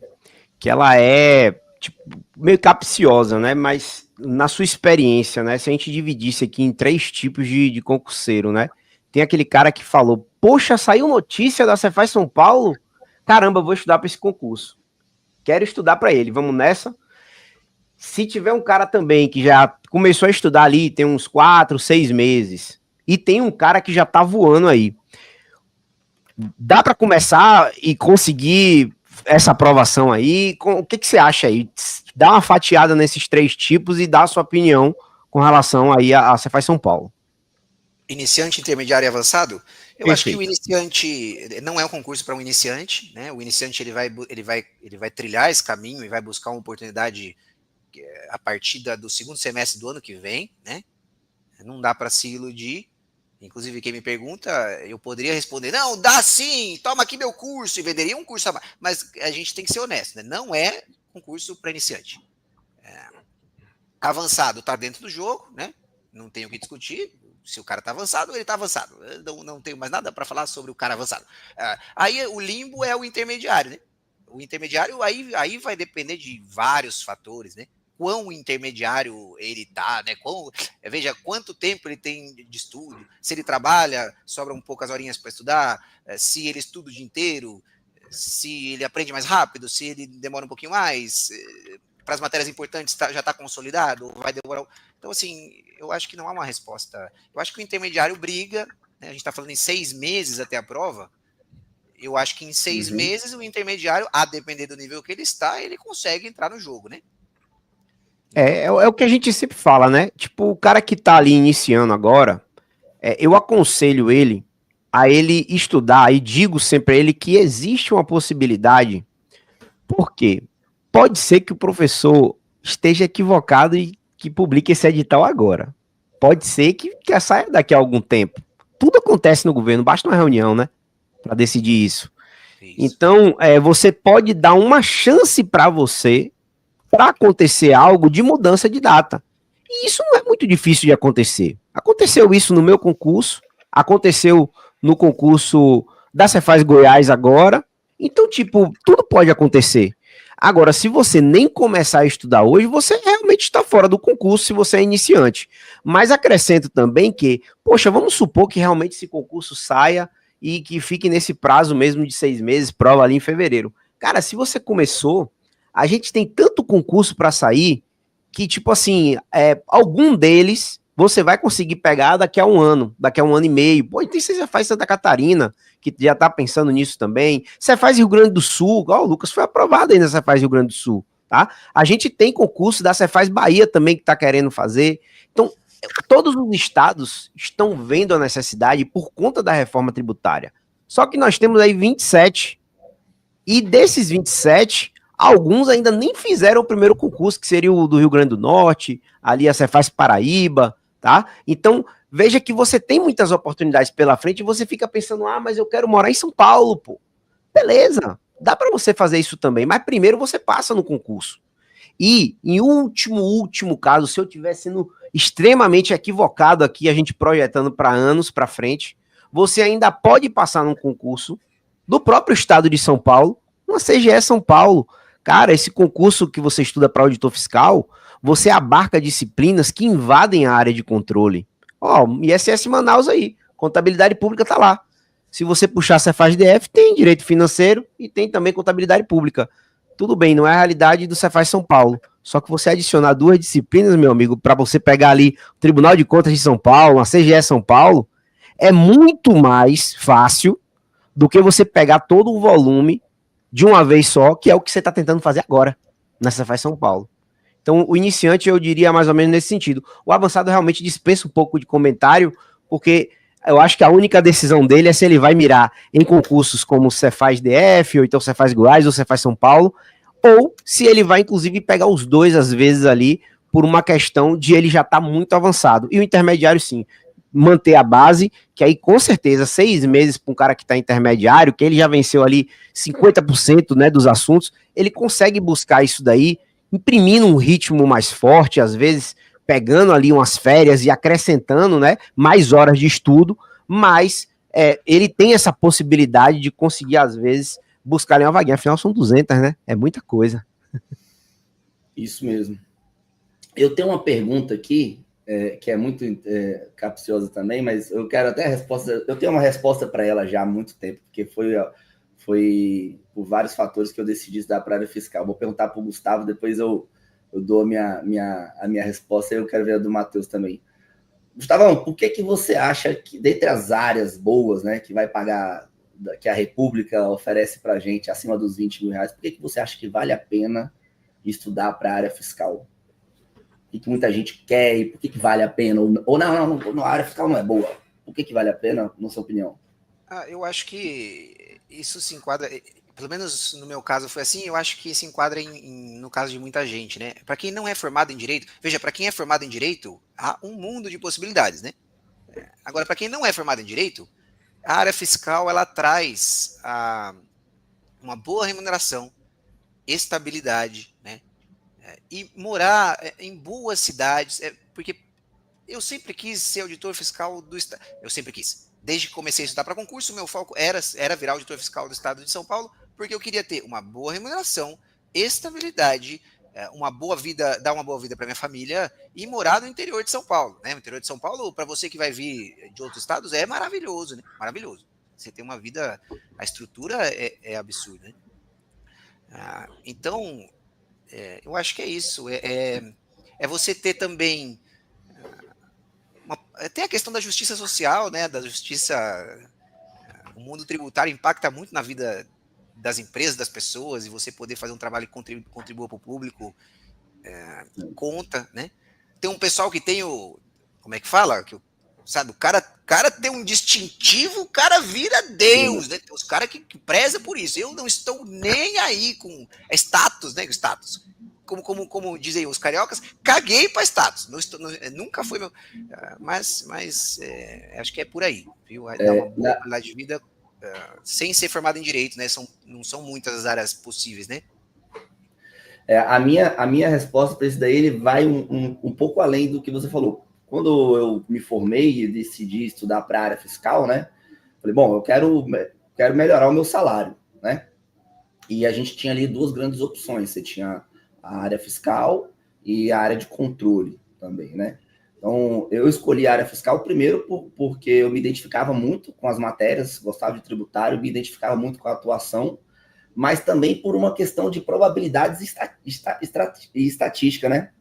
que ela é tipo, meio capciosa, né? Mas na sua experiência, né? Se a gente dividisse aqui em 3 tipos de concurseiro, né? Tem aquele cara que falou, poxa, saiu notícia da Cefaz São Paulo? Caramba, vou estudar para esse concurso. Quero estudar para ele, vamos nessa? Se tiver um cara também que já começou a estudar ali, tem uns 4, 6 meses, e tem um cara que já tá voando aí, dá para começar e conseguir essa aprovação aí? O que você acha aí? Dá uma fatiada nesses 3 tipos e dá a sua opinião com relação aí a Cefaz São Paulo. Iniciante, intermediário e avançado? Eu Perfeito. acho que o iniciante não é um concurso para um iniciante, né? O iniciante ele vai trilhar esse caminho e vai buscar uma oportunidade a partir do segundo semestre do ano que vem, né? Não dá para se iludir. Inclusive, quem me pergunta, eu poderia responder, não, dá sim, toma aqui meu curso, e venderia um curso a mais. Mas a gente tem que ser honesto, né? Não é concurso para iniciante. Avançado está dentro do jogo, né? Não tem o que discutir. Se o cara está avançado, ele está avançado. Eu não tenho mais nada para falar sobre o cara avançado. Aí o limbo é o intermediário, né? O intermediário aí vai depender de vários fatores, né? Quão intermediário ele tá, né? Veja quanto tempo ele tem de estudo, se ele trabalha, sobram poucas horinhas para estudar, se ele estuda o dia inteiro, se ele aprende mais rápido, se ele demora um pouquinho mais, para as matérias importantes já está consolidado, ou vai demorar. Então, assim, eu acho que não há uma resposta. Eu acho que o intermediário briga, né? A gente está falando em 6 meses até a prova. Eu acho que em 6 meses o intermediário, a depender do nível que ele está, ele consegue entrar no jogo, né? É o que a gente sempre fala, né? Tipo, o cara que tá ali iniciando agora, eu aconselho ele a ele estudar, e digo sempre a ele que existe uma possibilidade, porque pode ser que o professor esteja equivocado e que publique esse edital agora. Pode ser que saia daqui a algum tempo. Tudo acontece no governo, basta uma reunião, né, para decidir isso. Então, você pode dar uma chance para você para acontecer algo de mudança de data. E isso não é muito difícil de acontecer. Aconteceu isso no meu concurso, aconteceu no concurso da Cefaz Goiás agora. Então, tipo, tudo pode acontecer. Agora, se você nem começar a estudar hoje, você realmente está fora do concurso se você é iniciante. Mas acrescento também que, poxa, vamos supor que realmente esse concurso saia e que fique nesse prazo mesmo de 6 meses, prova ali em fevereiro. Cara, se você começou, a gente tem tanto concurso para sair que, tipo assim, algum deles você vai conseguir pegar daqui a um ano e meio. Pô, então você já faz Santa Catarina, que já tá pensando nisso também. Você faz Rio Grande do Sul, ó, o Lucas foi aprovado aí na Cefaz Rio Grande do Sul, tá? A gente tem concurso da Cefaz Bahia também que tá querendo fazer. Então, todos os estados estão vendo a necessidade por conta da reforma tributária. Só que nós temos aí 27, e desses 27, alguns ainda nem fizeram o primeiro concurso, que seria o do Rio Grande do Norte, ali a Cefaz Paraíba, tá? Então, veja que você tem muitas oportunidades pela frente e você fica pensando, mas eu quero morar em São Paulo, pô. Beleza, dá para você fazer isso também, mas primeiro você passa no concurso. E, em último caso, se eu estiver sendo extremamente equivocado aqui, a gente projetando para anos para frente, você ainda pode passar num concurso do próprio estado de São Paulo, uma CGE São Paulo. Cara, esse concurso que você estuda para auditor fiscal, você abarca disciplinas que invadem a área de controle. Ó, ISS Manaus aí, contabilidade pública tá lá. Se você puxar a Cefaz DF, tem direito financeiro e tem também contabilidade pública. Tudo bem, não é a realidade do Cefaz São Paulo. Só que você adicionar 2 disciplinas, meu amigo, para você pegar ali o Tribunal de Contas de São Paulo, a CGE São Paulo, é muito mais fácil do que você pegar todo o volume de uma vez só, que é o que você está tentando fazer agora, na Cefaz São Paulo. Então, o iniciante, eu diria mais ou menos nesse sentido. O avançado realmente dispensa um pouco de comentário, porque eu acho que a única decisão dele é se ele vai mirar em concursos como o Cefaz DF, ou então Cefaz Goiás, ou Cefaz São Paulo, ou se ele vai, inclusive, pegar os dois, às vezes, ali, por uma questão de ele já estar muito avançado. E o intermediário, sim, manter a base, que aí, com certeza, 6 meses para um cara que está intermediário, que ele já venceu ali 50%, né, dos assuntos, ele consegue buscar isso daí, imprimindo um ritmo mais forte, às vezes pegando ali umas férias e acrescentando, né, mais horas de estudo, mas ele tem essa possibilidade de conseguir, às vezes, buscar ali uma vaguinha. Afinal, são 200, né? É muita coisa. Isso mesmo. Eu tenho uma pergunta aqui, que é muito capciosa também, mas eu quero até a resposta. Eu tenho uma resposta para ela já há muito tempo, porque foi por vários fatores que eu decidi estudar para a área fiscal. Vou perguntar para o Gustavo, depois eu dou a minha resposta e eu quero ver a do Matheus também. Gustavão, por que você acha que, dentre as áreas boas, né, que vai pagar, que a República oferece para a gente acima dos 20 mil reais, por que você acha que vale a pena estudar para a área fiscal? O que muita gente quer e por que vale a pena? Ou não, a área fiscal não é boa. Por que vale a pena, na sua opinião? Eu acho que isso se enquadra, pelo menos no meu caso foi assim, eu acho que se enquadra no caso de muita gente, né? Para quem não é formado em direito, veja, para quem é formado em direito, há um mundo de possibilidades, né? Agora, para quem não é formado em direito, a área fiscal ela traz uma boa remuneração, estabilidade, né? E morar em boas cidades, porque eu sempre quis ser auditor fiscal do estado. Eu sempre quis. Desde que comecei a estudar para concurso, meu foco era virar auditor fiscal do estado de São Paulo, porque eu queria ter uma boa remuneração, estabilidade, uma boa vida, dar uma boa vida para minha família e morar no interior de São Paulo. Né? O interior de São Paulo, para você que vai vir de outros estados, é maravilhoso, né? Maravilhoso. Você tem uma vida, a estrutura é absurda. Né? Então, eu acho que é isso. É você ter também tem a questão da justiça social, né? Da justiça. O mundo tributário impacta muito na vida das empresas, das pessoas, e você poder fazer um trabalho que contribua para o público conta, né? Tem um pessoal que tem como é que fala? Que sabe? O cara tem um distintivo, o cara vira Deus, né? Tem os caras que prezam por isso. Eu não estou nem aí com status, né? Status. Como dizem os cariocas, caguei para status. Nunca foi meu. Mas acho que é por aí, viu? Dar uma boa qualidade de vida sem ser formado em direito, né? Não são muitas as áreas possíveis, né? A minha resposta para isso daí ele vai um pouco além do que você falou. Quando eu me formei e decidi estudar para a área fiscal, né? Falei, bom, eu quero melhorar o meu salário, né? E a gente tinha ali duas grandes opções. Você tinha a área fiscal e a área de controle também, né? Então, eu escolhi a área fiscal primeiro porque eu me identificava muito com as matérias, gostava de tributário, me identificava muito com a atuação, mas também por uma questão de probabilidades e estatística, né?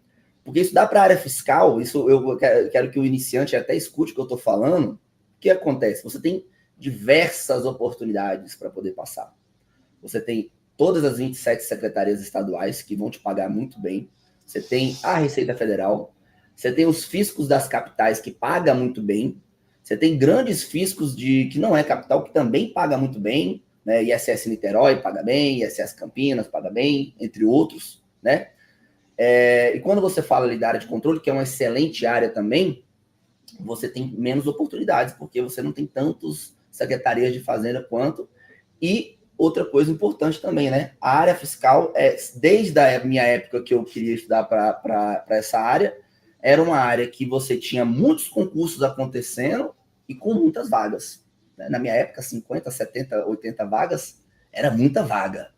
Porque isso dá para a área fiscal, isso eu quero que o iniciante até escute o que eu estou falando. O que acontece? Você tem diversas oportunidades para poder passar. Você tem todas as 27 secretarias estaduais que vão te pagar muito bem. Você tem a Receita Federal. Você tem os fiscos das capitais que pagam muito bem. Você tem grandes fiscos que não é capital que também paga muito bem, né? ISS Niterói paga bem, ISS Campinas paga bem, entre outros, né? E quando você fala ali da área de controle, que é uma excelente área também, você tem menos oportunidades, porque você não tem tantos secretarias de fazenda quanto. E outra coisa importante também, né? A área fiscal, desde a minha época que eu queria estudar para essa área, era uma área que você tinha muitos concursos acontecendo e com muitas vagas. Na minha época, 50, 70, 80 vagas, era muita vaga,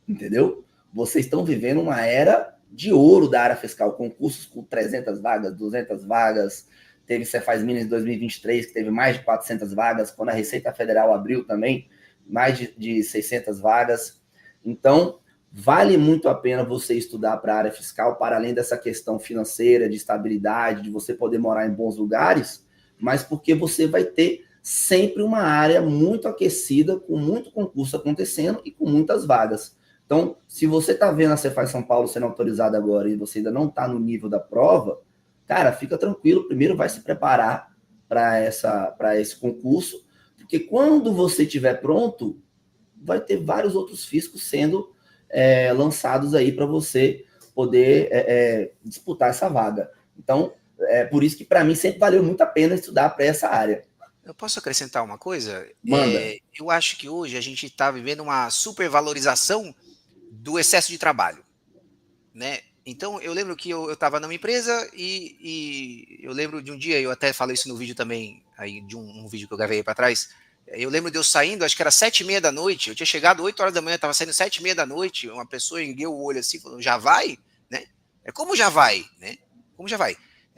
entendeu? Vocês estão vivendo uma era de ouro da área fiscal, concursos com 300 vagas, 200 vagas, teve Cefaz Minas em 2023, que teve mais de 400 vagas, quando a Receita Federal abriu também, mais de 600 vagas. Então, vale muito a pena você estudar para a área fiscal, para além dessa questão financeira, de estabilidade, de você poder morar em bons lugares, mas porque você vai ter sempre uma área muito aquecida, com muito concurso acontecendo e com muitas vagas. Então, se você está vendo a Cefaz São Paulo sendo autorizada agora e você ainda não está no nível da prova, cara, fica tranquilo, primeiro vai se preparar para esse concurso, porque quando você estiver pronto, vai ter vários outros fiscos sendo lançados aí para você poder disputar essa vaga. Então, por isso que para mim sempre valeu muito a pena estudar para essa área. Eu posso acrescentar uma coisa? Manda. Eu acho que hoje a gente está vivendo uma supervalorização do excesso de trabalho, né? Então, eu lembro que eu estava numa empresa e eu lembro de um dia, eu até falei isso no vídeo também, aí de um vídeo que eu gravei aí para trás, eu lembro de eu saindo, acho que era 7h30 da noite, eu tinha chegado 8 horas da manhã, estava saindo 7h30 da noite, uma pessoa ergueu o olho assim, falou, já vai? Né? Como já vai? Né? Como já vai?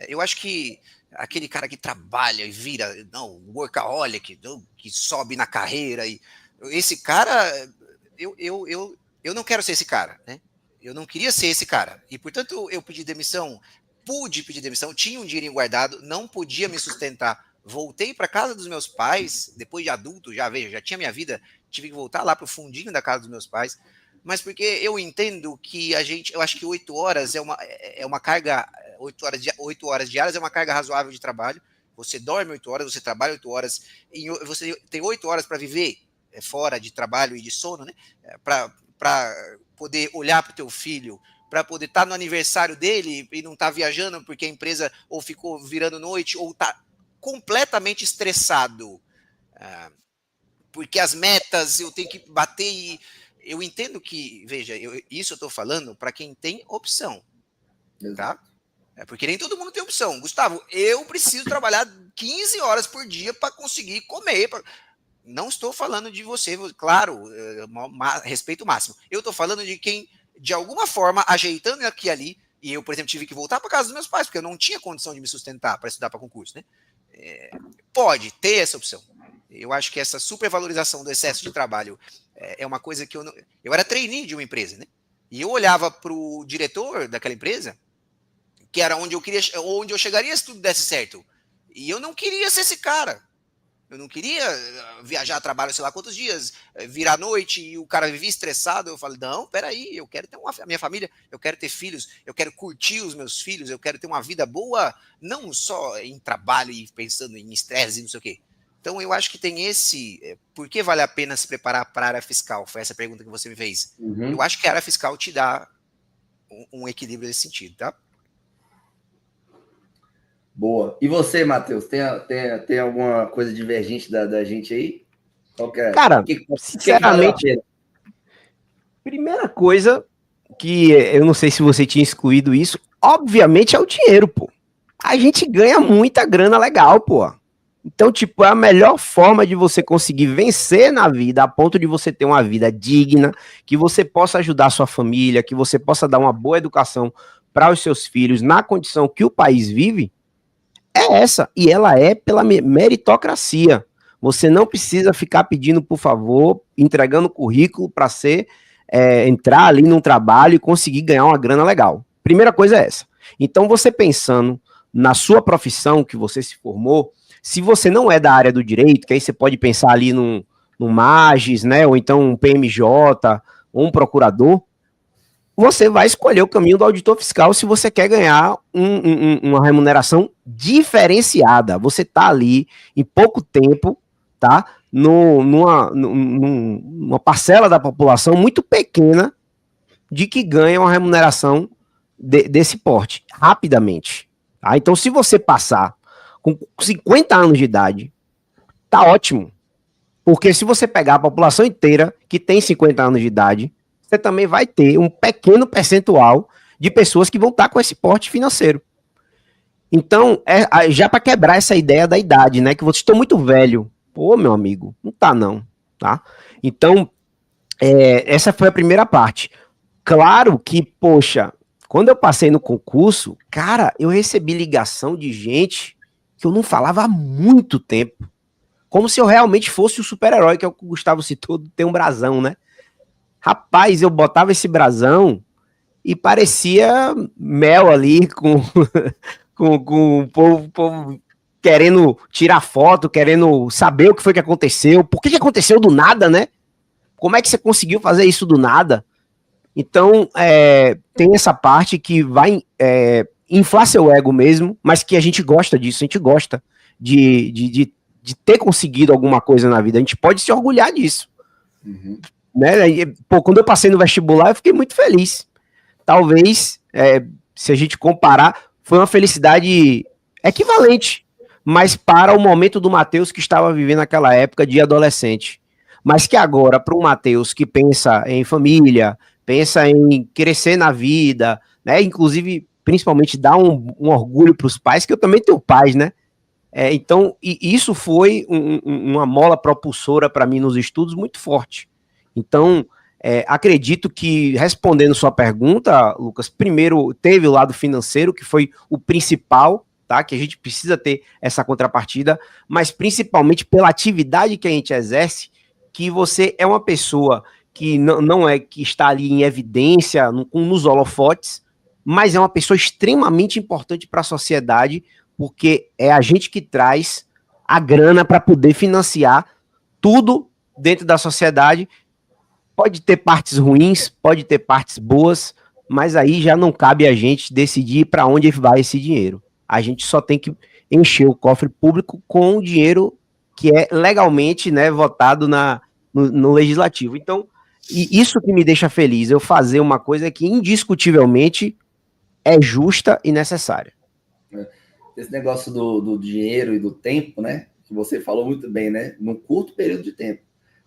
Eu acho que aquele cara que trabalha e vira, não, workaholic, que sobe na carreira, e esse cara, eu não quero ser esse cara, né? Eu não queria ser esse cara. E, portanto, eu pedi demissão, pude pedir demissão, tinha um dinheirinho guardado, não podia me sustentar. Voltei para casa dos meus pais, depois de adulto, já tinha minha vida, tive que voltar lá para o fundinho da casa dos meus pais, mas porque eu entendo que eu acho que 8 horas é uma carga, 8 horas diárias é uma carga razoável de trabalho. Você dorme 8 horas, você trabalha 8 horas, e você tem 8 horas para viver fora de trabalho e de sono, né? Para poder olhar para o teu filho, para poder estar no aniversário dele e não estar viajando porque a empresa ou ficou virando noite ou está completamente estressado, porque as metas eu tenho que bater e eu entendo que, veja, isso eu estou falando para quem tem opção, tá? Porque nem todo mundo tem opção. Gustavo, eu preciso trabalhar 15 horas por dia para conseguir comer. Não estou falando de você, claro, respeito máximo. Eu estou falando de quem, de alguma forma, ajeitando aqui e ali, e eu, por exemplo, tive que voltar para casa dos meus pais, porque eu não tinha condição de me sustentar para estudar para concurso, né? Pode ter essa opção. Eu acho que essa supervalorização do excesso de trabalho é uma coisa que eu era trainee de uma empresa, né? E eu olhava para o diretor daquela empresa, que era onde eu chegaria se tudo desse certo. E eu não queria ser esse cara. Eu não queria viajar a trabalho, sei lá quantos dias, virar à noite e o cara vivia estressado. Eu falei, não, peraí, eu quero ter a minha família, eu quero ter filhos, eu quero curtir os meus filhos, eu quero ter uma vida boa, não só em trabalho e pensando em estresse e não sei o quê. Então, eu acho que tem por que vale a pena se preparar para a área fiscal? Foi essa pergunta que você me fez. Uhum. Eu acho que a área fiscal te dá um equilíbrio nesse sentido, tá? Boa. E você, Matheus, tem alguma coisa divergente da gente aí? Cara, que valeu a sinceramente, pena? primeira coisa que eu não sei se você tinha excluído isso, obviamente é o dinheiro, pô. A gente ganha muita grana legal, pô. Então, tipo, é a melhor forma de você conseguir vencer na vida, a ponto de você ter uma vida digna, que você possa ajudar a sua família, que você possa dar uma boa educação para os seus filhos na condição que o país vive, é essa. E ela é pela meritocracia. Você não precisa ficar pedindo, por favor, entregando currículo para entrar ali num trabalho e conseguir ganhar uma grana legal. Primeira coisa é essa. Então, você pensando na sua profissão que você se formou, se você não é da área do direito, que aí você pode pensar ali num Magis, né, ou então um PMJ, ou um procurador, você vai escolher o caminho do auditor fiscal se você quer ganhar uma remuneração diferenciada. Você está ali em pouco tempo, tá? Numa parcela da população muito pequena de que ganha uma remuneração desse porte, rapidamente. Tá? Então, se você passar com 50 anos de idade, tá ótimo. Porque se você pegar a população inteira que tem 50 anos de idade, você também vai ter um pequeno percentual de pessoas que vão estar com esse porte financeiro. Então, já para quebrar essa ideia da idade, né? Que vocês estão muito velho. Pô, meu amigo, não tá não, tá? Então, essa foi a primeira parte. Claro que, poxa, quando eu passei no concurso, cara, eu recebi ligação de gente que eu não falava há muito tempo. Como se eu realmente fosse o super-herói, que é o que o Gustavo citou, tem um brasão, né? Rapaz, eu botava esse brasão e parecia mel ali com o povo querendo tirar foto, querendo saber o que foi que aconteceu. Por que aconteceu do nada, né? Como é que você conseguiu fazer isso do nada? Então, tem essa parte que vai inflar seu ego mesmo, mas que a gente gosta disso, a gente gosta de ter conseguido alguma coisa na vida. A gente pode se orgulhar disso. Uhum. Né? Pô, quando eu passei no vestibular, eu fiquei muito feliz. Talvez, se a gente comparar, foi uma felicidade equivalente, mas para o momento do Matheus que estava vivendo naquela época de adolescente. Mas que agora, para o Matheus que pensa em família, pensa em crescer na vida, né? Inclusive, principalmente dar um orgulho para os pais, que eu também tenho pais, né? Então, isso foi uma mola propulsora para mim nos estudos muito forte. Então, acredito que, respondendo sua pergunta, Lucas, primeiro teve o lado financeiro, que foi o principal, tá? Que a gente precisa ter essa contrapartida, mas principalmente pela atividade que a gente exerce, que você é uma pessoa que não é que está ali em evidência, nos holofotes, mas é uma pessoa extremamente importante para a sociedade, porque é a gente que traz a grana para poder financiar tudo dentro da sociedade. Pode ter partes ruins, pode ter partes boas, mas aí já não cabe a gente decidir para onde vai esse dinheiro. A gente só tem que encher o cofre público com o dinheiro que é legalmente, né, votado no legislativo. Então, isso que me deixa feliz, eu fazer uma coisa que indiscutivelmente é justa e necessária. Esse negócio do dinheiro e do tempo, né, que você falou muito bem, né, num curto período de tempo.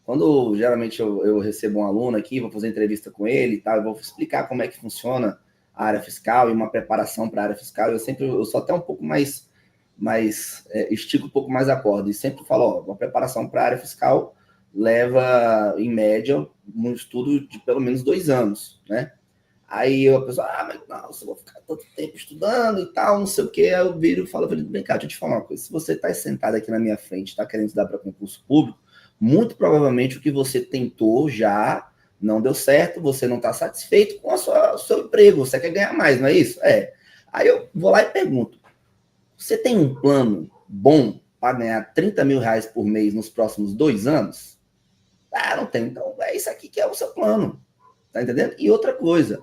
Quando geralmente eu recebo um aluno aqui, vou fazer entrevista com ele e tal, eu vou explicar como é que funciona a área fiscal e uma preparação para a área fiscal, eu sou até um pouco mais estico um pouco mais a corda, e sempre falo, ó, uma preparação para a área fiscal leva, em média, um estudo de pelo menos 2 anos, né? Aí a pessoa, mas não, você vai ficar tanto tempo estudando e tal, não sei o quê. Aí eu viro e falo, vem cá, deixa eu te falar uma coisa. Se você está sentado aqui na minha frente, está querendo estudar para concurso público, muito provavelmente o que você tentou já não deu certo, você não está satisfeito com o seu emprego, você quer ganhar mais, não é isso? Aí eu vou lá e pergunto, você tem um plano bom para ganhar 30 mil reais por mês nos próximos 2 anos? Ah, não tem. Então, é isso aqui que é o seu plano. Tá entendendo? E outra coisa,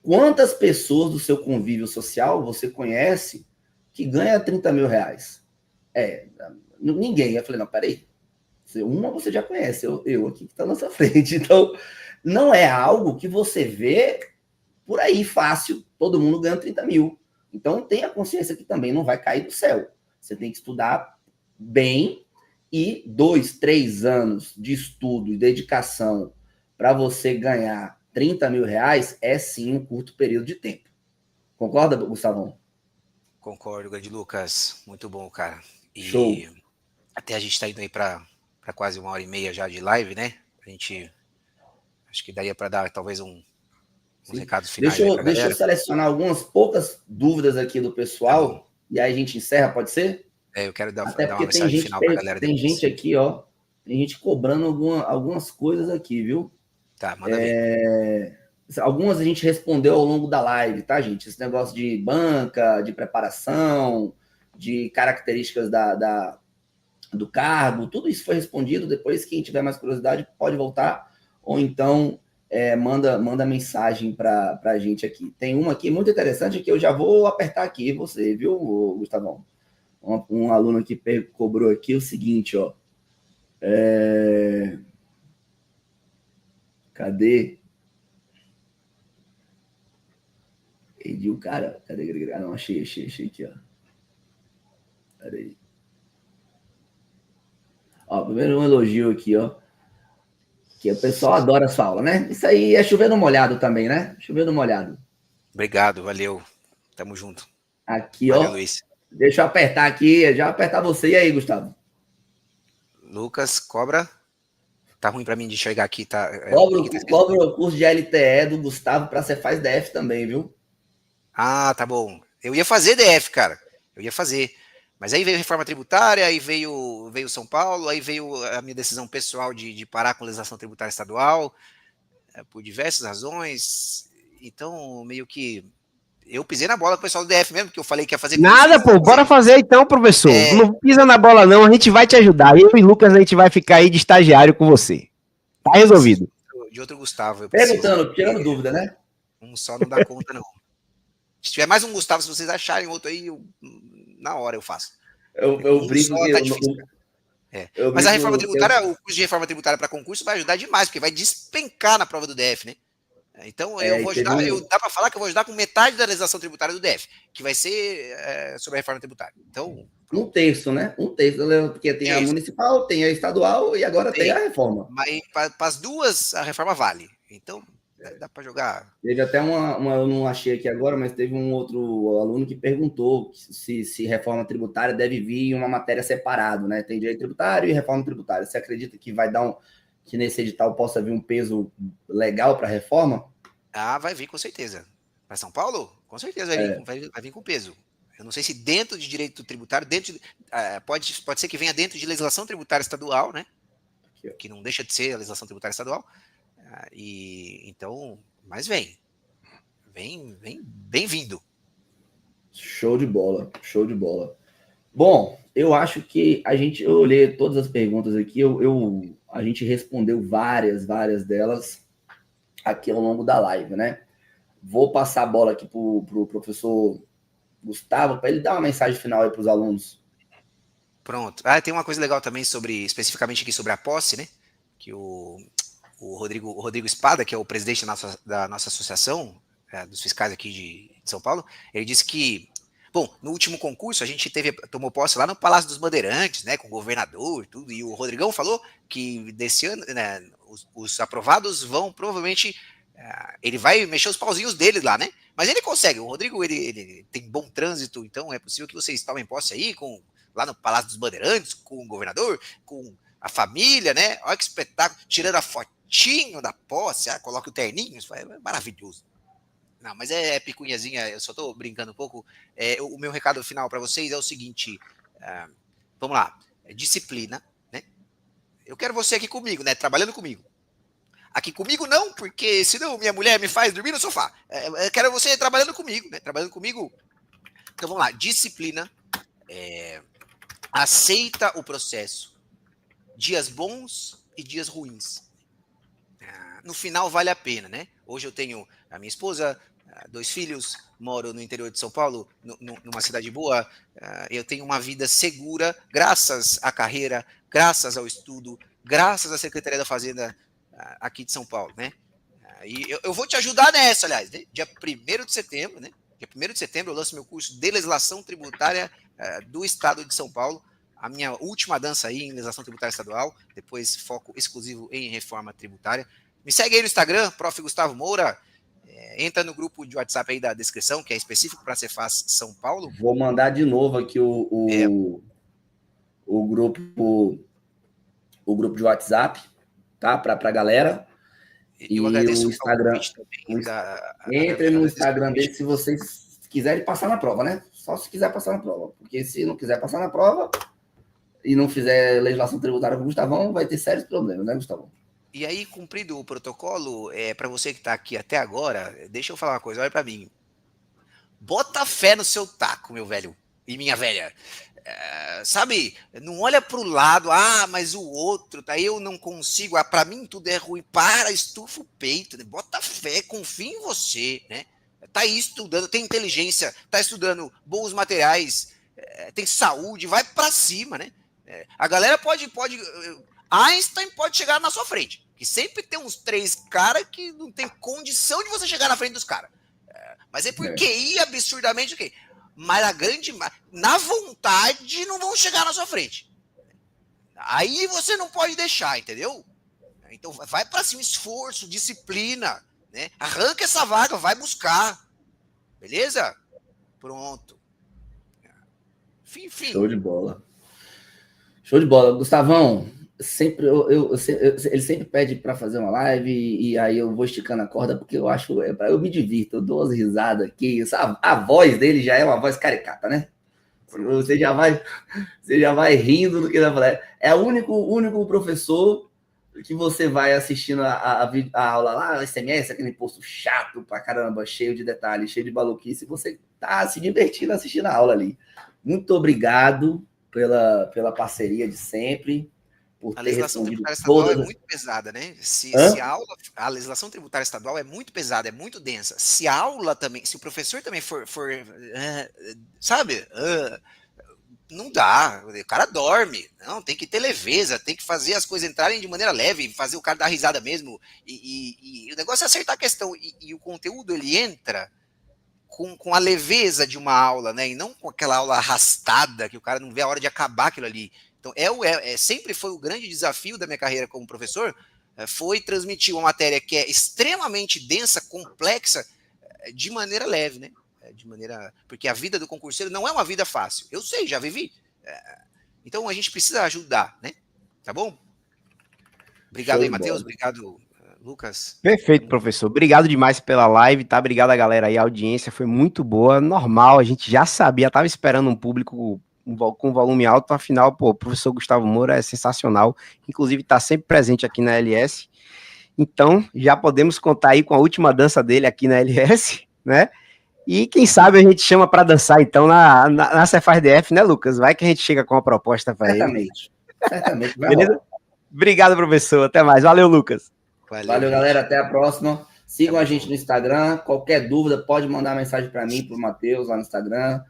quantas pessoas do seu convívio social você conhece que ganha 30 mil reais? Ninguém. Eu falei, não, peraí. Uma você já conhece, eu aqui que está na sua frente. Então, não é algo que você vê por aí fácil, todo mundo ganha 30 mil. Então, tenha consciência que também não vai cair do céu. Você tem que estudar bem e 2, 3 anos de estudo e dedicação para você ganhar 30 mil reais é sim um curto período de tempo. Concorda, Gustavão? Concordo, grande Lucas. Muito bom, cara. E show. Até a gente está indo aí para quase 1h30 já de live, né? A gente acho que daria para dar talvez uns recados finais aí pra Deixa eu galera. selecionar algumas poucas dúvidas aqui do pessoal, Tá, e aí a gente encerra, pode ser? eu quero dar Até uma porque mensagem final para a galera tem depois. gente aqui, ó, tem gente cobrando algumas coisas aqui, viu? Tá, manda ver. Algumas a gente respondeu ao longo da live, tá, gente? Esse negócio de banca, de preparação, de características do cargo, tudo isso foi respondido. Depois, quem tiver mais curiosidade, pode voltar, ou então manda mensagem para a gente aqui. Tem uma aqui muito interessante que eu já vou apertar aqui, você, viu, Gustavão? Um aluno aqui cobrou aqui o seguinte, ó. Cadê? Edil, cara. Cadê? Ah, não, achei aqui, ó. Peraí. Ó, primeiro um elogio aqui, ó. Que o pessoal adora a sua aula, né? Isso aí é chover no molhado também, né? Chover no molhado. Obrigado, valeu. Tamo junto. Aqui, Valeu, ó. Luiz. Deixa eu apertar aqui, já apertar você. E aí, Gustavo? Lucas, cobra. Tá ruim pra mim de enxergar aqui, tá? Cobra o curso de LTE do Gustavo pra você faz DF também, viu? Ah, tá bom. Eu ia fazer DF, cara. Eu ia fazer. Mas aí veio reforma tributária, aí veio São Paulo, aí veio a minha decisão pessoal de parar com legislação tributária estadual, por diversas razões. Então, meio que eu pisei na bola com o pessoal do DF mesmo, porque eu falei que ia fazer curso. Nada, pô, bora fazer então, professor. Não pisa na bola não, a gente vai te ajudar. Eu e Lucas, a gente vai ficar aí de estagiário com você. Tá resolvido. De outro Gustavo. Perguntando, tirando dúvida, né? Um só não dá conta, não. Se tiver mais um Gustavo, se vocês acharem outro aí, na hora eu faço. Eu brinco só que tá difícil. Mas a reforma tributária, o curso de reforma tributária para concurso vai ajudar demais, porque vai despencar na prova do DF, né? Então eu vou ajudar, dá para falar que eu vou ajudar com metade da legislação tributária do DF, que vai ser sobre a reforma tributária. Então, um terço, né? Um terço, porque tem a municipal, tem a estadual e agora tem a reforma. Mas para as duas, a reforma vale. Então, dá para jogar. Teve até eu não achei aqui agora, mas teve um outro aluno que perguntou se reforma tributária deve vir em uma matéria separada, né? Tem direito tributário e reforma tributária. Você acredita que vai dar que nesse edital possa vir um peso legal para a reforma? Ah, vai vir com certeza. Para São Paulo? Com certeza vai vir com peso. Eu não sei se dentro de direito tributário, pode ser que venha dentro de legislação tributária estadual, né? Que não deixa de ser a legislação tributária estadual. Então, mas vem bem-vindo. Show de bola, show de bola. Bom, eu acho que eu olhei todas as perguntas aqui, a gente respondeu várias delas aqui ao longo da live, né? Vou passar a bola aqui pro professor Gustavo para ele dar uma mensagem final aí para os alunos. Pronto. Tem uma coisa legal também especificamente aqui sobre a posse, né? Que o Rodrigo Espada, que é o presidente da nossa associação dos fiscais aqui de São Paulo, ele disse que, bom, no último concurso a gente tomou posse lá no Palácio dos Bandeirantes, né, com o governador e tudo, e o Rodrigão falou que desse ano, né, os aprovados vão provavelmente, ele vai mexer os pauzinhos dele lá, né, mas ele consegue, o Rodrigo, ele tem bom trânsito, então é possível que vocês tomem posse aí, lá no Palácio dos Bandeirantes, com o governador, com a família, né, olha que espetáculo, tirando a fotinho da posse, coloca o terninho, isso é maravilhoso. Não, mas é picunhazinha, eu só tô brincando um pouco. O meu recado final para vocês é o seguinte, vamos lá, disciplina, né? Eu quero você aqui comigo, né? Trabalhando comigo. Aqui comigo não, porque senão minha mulher me faz dormir no sofá. Eu quero você trabalhando comigo, né? Trabalhando comigo. Então vamos lá, disciplina, aceita o processo. Dias bons e dias ruins. No final vale a pena, né? Hoje eu tenho a minha esposa, 2 filhos, moro no interior de São Paulo, numa cidade boa, eu tenho uma vida segura, graças à carreira, graças ao estudo, graças à Secretaria da Fazenda aqui de São Paulo, né? E eu vou te ajudar nessa, aliás, né? Dia 1º de setembro, né? Dia 1º de setembro eu lanço meu curso de legislação tributária do Estado de São Paulo, a minha última dança aí em legislação tributária estadual, depois foco exclusivo em reforma tributária. Me segue aí no Instagram, Prof. Gustavo Moura, entra no grupo de WhatsApp aí da descrição, que é específico para a Cefaz São Paulo. Vou mandar de novo aqui o grupo de WhatsApp, tá? Para a galera. Eu agradeço o Instagram também. Entre no Instagram dele se vocês quiserem passar na prova, né? Só se quiser passar na prova. Porque se não quiser passar na prova e não fizer legislação tributária com o Gustavão, vai ter sérios problemas, né, Gustavão? E aí, cumprido o protocolo, para você que está aqui até agora, deixa eu falar uma coisa, olha para mim. Bota fé no seu taco, meu velho e minha velha. Sabe, não olha para o lado, mas o outro, tá? Eu não consigo, para mim tudo é ruim. Estufa o peito, né? Bota fé, confia em você, né? Tá aí estudando, tem inteligência, tá estudando bons materiais, tem saúde, vai para cima, né? A galera pode Einstein pode chegar na sua frente, que sempre tem uns 3 caras que não tem condição de você chegar na frente dos caras. Mas é porque ia absurdamente o quê? Mas na vontade não vão chegar na sua frente. Aí você não pode deixar, entendeu? Então vai para cima, esforço, disciplina, né? Arranca essa vaga, vai buscar. Beleza? Pronto. Enfim. Show de bola. Show de bola. Gustavão, sempre ele sempre pede para fazer uma live e aí eu vou esticando a corda porque eu acho, eu me divirto, eu dou umas risadas aqui. A voz dele já é uma voz caricata, né? Você já vai rindo do que vai falar. É o único professor que você vai assistindo a aula lá, SMS, aquele posto chato pra caramba, cheio de detalhes, cheio de maluquice, e você tá se divertindo assistindo a aula ali. Muito obrigado pela parceria de sempre. A legislação tributária estadual é muito pesada, né? A legislação tributária estadual é muito pesada, é muito densa. Se o professor também for sabe? Não dá, o cara dorme. Não, tem que ter leveza, tem que fazer as coisas entrarem de maneira leve, fazer o cara dar risada mesmo. E o negócio é acertar a questão. E o conteúdo, ele entra com a leveza de uma aula, né? E não com aquela aula arrastada, que o cara não vê a hora de acabar aquilo ali. Então, sempre foi o grande desafio da minha carreira como professor, foi transmitir uma matéria que é extremamente densa, complexa, de maneira leve, né? Porque a vida do concurseiro não é uma vida fácil. Eu sei, já vivi. Então, a gente precisa ajudar, né? Tá bom? Obrigado aí, Matheus. Obrigado, Lucas. Perfeito, professor. Obrigado demais pela live, tá? Obrigado a galera aí, a audiência foi muito boa, normal, a gente já sabia, tava esperando um público com volume alto, afinal, o professor Gustavo Moura é sensacional, inclusive está sempre presente aqui na LS, então já podemos contar aí com a última dança dele aqui na LS, né? E quem sabe a gente chama para dançar então na Cefaz DF, né, Lucas? Vai que a gente chega com uma proposta para ele. Certamente. Beleza? Obrigado, professor. Até mais. Valeu, Lucas. Valeu, galera. Até a próxima. Sigam a gente no Instagram. Qualquer dúvida, pode mandar mensagem para mim, para o Matheus, lá no Instagram.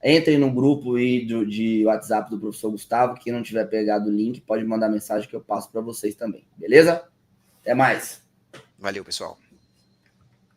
Entrem no grupo de WhatsApp do professor Gustavo. Quem não tiver pegado o link, pode mandar mensagem que eu passo para vocês também. Beleza? Até mais. Valeu, pessoal.